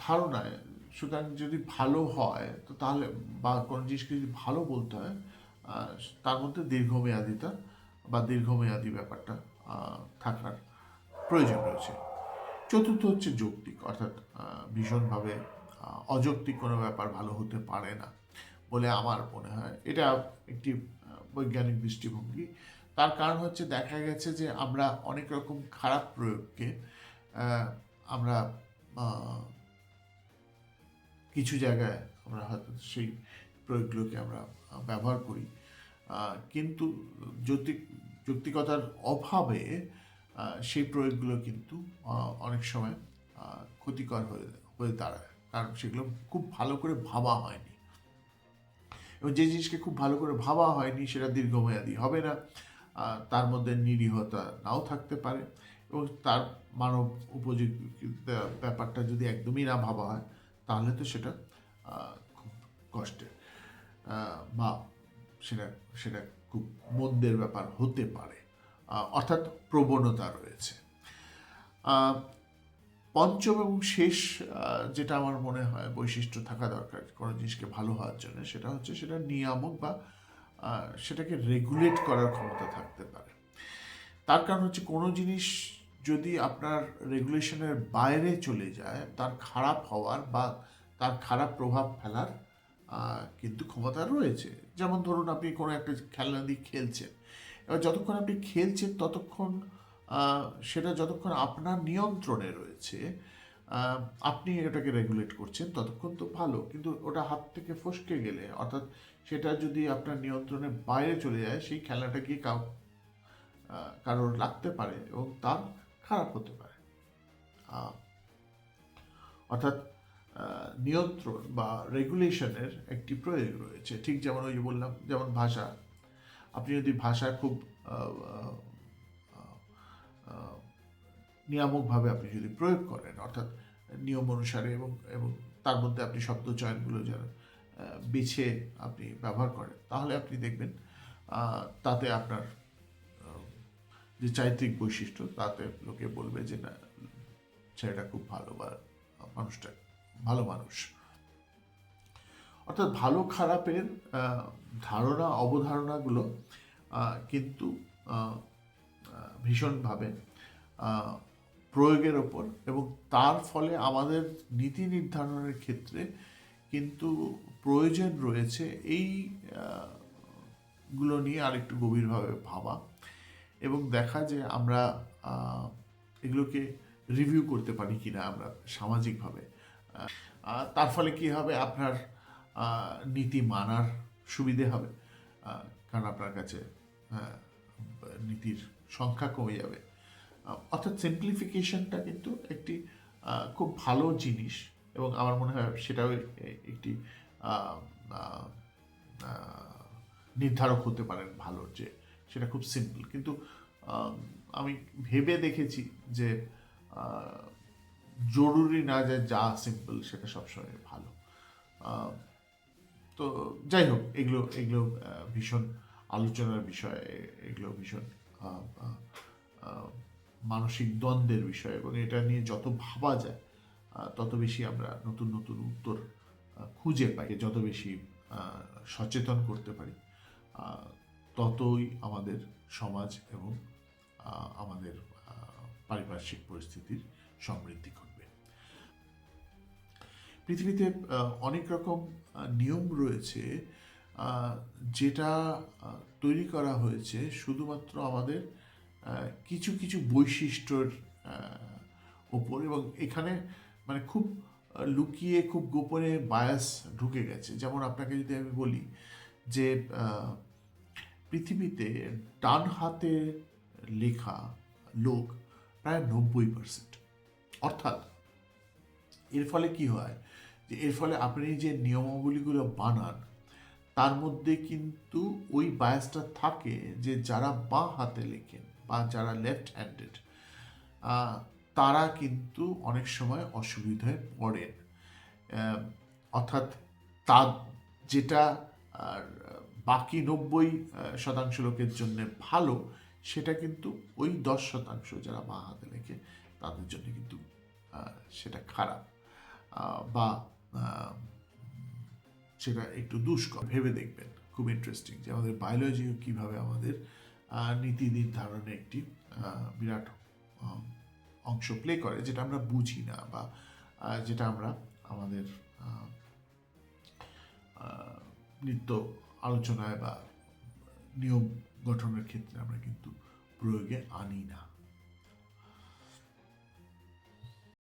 ধারণায়, সুতরাং যদি ভালো হয় তো তাহলে, বা কোনো জিনিসকে যদি ভালো বলতে হয়, তার মধ্যে দীর্ঘমেয়াদিতা বা দীর্ঘমেয়াদী ব্যাপারটা থাকার প্রয়োজন রয়েছে। চতুর্থ হচ্ছে যৌক্তিক, অর্থাৎ ভীষণভাবে অযৌক্তিক কোনো ব্যাপার ভালো হতে পারে না বলে আমার মনে হয়। এটা একটি বৈজ্ঞানিক দৃষ্টিভঙ্গি। তার কারণ হচ্ছে দেখা গেছে যে আমরা অনেক রকম খারাপ প্রয়োগকে আমরা কিছু জায়গায় আমরা হয়তো সেই প্রয়োগগুলোকে আমরা ব্যবহার করি, কিন্তু যৌক্তিকতার অভাবে সেই প্রয়োগগুলো কিন্তু অনেক সময় ক্ষতিকর হয়ে দাঁড়ায়, কারণ সেগুলো খুব ভালো করে ভাবা হয়নি। এবং যে জিনিসকে খুব ভালো করে ভাবা হয়নি সেটা দীর্ঘমেয়াদী হবে না, তার মধ্যে নিরীহতা নাও থাকতে পারে, এবং তার মানব উপযোগী ব্যাপারটা যদি একদমই না ভাবা হয় তাহলে তো সেটা খুব কষ্টের, বা সেটা সেটা খুব মন্দের ব্যাপার হতে পারে, অর্থাৎ প্রবণতা রয়েছে। পঞ্চম এবং শেষ যেটা আমার মনে হয় বৈশিষ্ট্য থাকা দরকার কোনো জিনিসকে ভালো হওয়ার জন্য, সেটা হচ্ছে সেটা নিয়ামক বা সেটাকে রেগুলেট করার ক্ষমতা থাকতে পারে। তার কারণ হচ্ছে কোনো জিনিস যদি আপনার রেগুলেশনের বাইরে চলে যায়, তার খারাপ হওয়ার বা তার খারাপ প্রভাব ফেলার কিন্তু ক্ষমতা রয়েছে। যেমন ধরুন আপনি কোনো একটা খেলনা দিয়ে খেলছেন, এবার যতক্ষণ আপনি খেলছেন ততক্ষণ সেটা যতক্ষণ আপনার নিয়ন্ত্রণে রয়েছে, আপনি এটাকে রেগুলেট করছেন, ততক্ষণ তো ভালো। কিন্তু ওটা হাত থেকে ফসকে গেলে, অর্থাৎ সেটা যদি আপনার নিয়ন্ত্রণের বাইরে চলে যায়, সেই খেলনাটা গিয়ে কারোর লাগতে পারে এবং তার খারাপ হতে পারে। অর্থাৎ নিয়ন্ত্রণ বা রেগুলেশনের একটি প্রয়োগ রয়েছে। ঠিক যেমন ওই যে বললাম, যেমন ভাষা, আপনি যদি ভাষা খুব নিয়ামকভাবে আপনি যদি প্রয়োগ করেন, অর্থাৎ নিয়ম অনুসারে, এবং এবং তার মধ্যে আপনি শব্দ চয়নগুলো যেন বেছে আপনি ব্যবহার করেন, তাহলে আপনি দেখবেন তাতে আপনার যে চারিত্রিক বৈশিষ্ট্য, তাতে লোকে বলবে যে না, ছেলেটা খুব ভালো বা মানুষটা ভালো মানুষ। অর্থাৎ ভালো খারাপের ধারণা অবধারণাগুলো কিন্তু ভীষণভাবে প্রয়োগের ওপর, এবং তার ফলে আমাদের নীতি নির্ধারণের ক্ষেত্রে কিন্তু প্রয়োজন রয়েছে এই গুলো নিয়ে আরেকটু গভীরভাবে ভাবা, এবং দেখা যে আমরা এগুলোকে রিভিউ করতে পারি কিনা আমরা সামাজিকভাবে। তার ফলে কি হবে, আপনার নীতি মানার সুবিধে হবে, কারণ আপনার কাছে নীতির সংখ্যা কমে যাবে। অর্থাৎ সিম্পলিফিকেশনটা কিন্তু একটি খুব ভালো জিনিস, এবং আমার মনে হয় সেটাও একটি নির্ধারক হতে পারেন ভালো, যে সেটা খুব সিম্পল। কিন্তু আমি ভেবে দেখেছি যে জরুরি না যে যা সিম্পল সেটা সবসময় ভালো। তো যাই হোক, এগুলো এগুলো ভীষণ আলোচনার বিষয়, এগুলো ভীষণ মানসিক দ্বন্দ্বের বিষয়, এবং এটা নিয়ে যত ভাবা যায় তত বেশি আমরা নতুন নতুন উত্তর খুঁজে পাই। যত বেশি সচেতন করতে পারি, ততই আমাদের সমাজ এবং আমাদের পারিপার্শ্বিক পরিস্থিতির সমৃদ্ধি ঘটবে। পৃথিবীতে অনেক রকম নিয়ম রয়েছে যেটা তৈরি করা হয়েছে শুধুমাত্র আমাদের কিছু কিছু বৈশিষ্ট্যর ওপর, এবং এখানে মানে খুব লুকিয়ে, খুব গোপনে বায়াস ঢুকে গেছে। যেমন আপনাকে যদি আমি বলি যে পৃথিবীতে ডান হাতে লেখা লোক প্রায় 90%। অর্থাৎ এর ফলে কি হয়, যে এর ফলে আপনি যে নিয়মাবলীগুলো বানান তার মধ্যে কিন্তু ওই বায়াসটা থাকে যে যারা বাঁ হাতে লেখেন বা যারা লেফট হ্যান্ডেড, তারা কিন্তু অনেক সময় অসুবিধায় পড়েন। অর্থাৎ তা যেটা আর বাকি 90% লোকের জন্য ভালো, সেটা কিন্তু ওই 10% যারা বাঁ হাতে লেখে তাদের জন্য কিন্তু সেটা খারাপ, বা সেটা একটু দুষ্কর। ভেবে দেখবেন, খুব ইন্টারেস্টিং যে আমাদের বায়োলজিও কীভাবে আমাদের নীতি নির্ধারণে একটি বিরাট অংশ প্লে করে, যেটা আমরা বুঝি না, বা যেটা আমরা আমাদের নিত্য আলোচনায় বা নিয়ম গঠনের ক্ষেত্রে আমরা কিন্তু প্রয়োগে আনি না।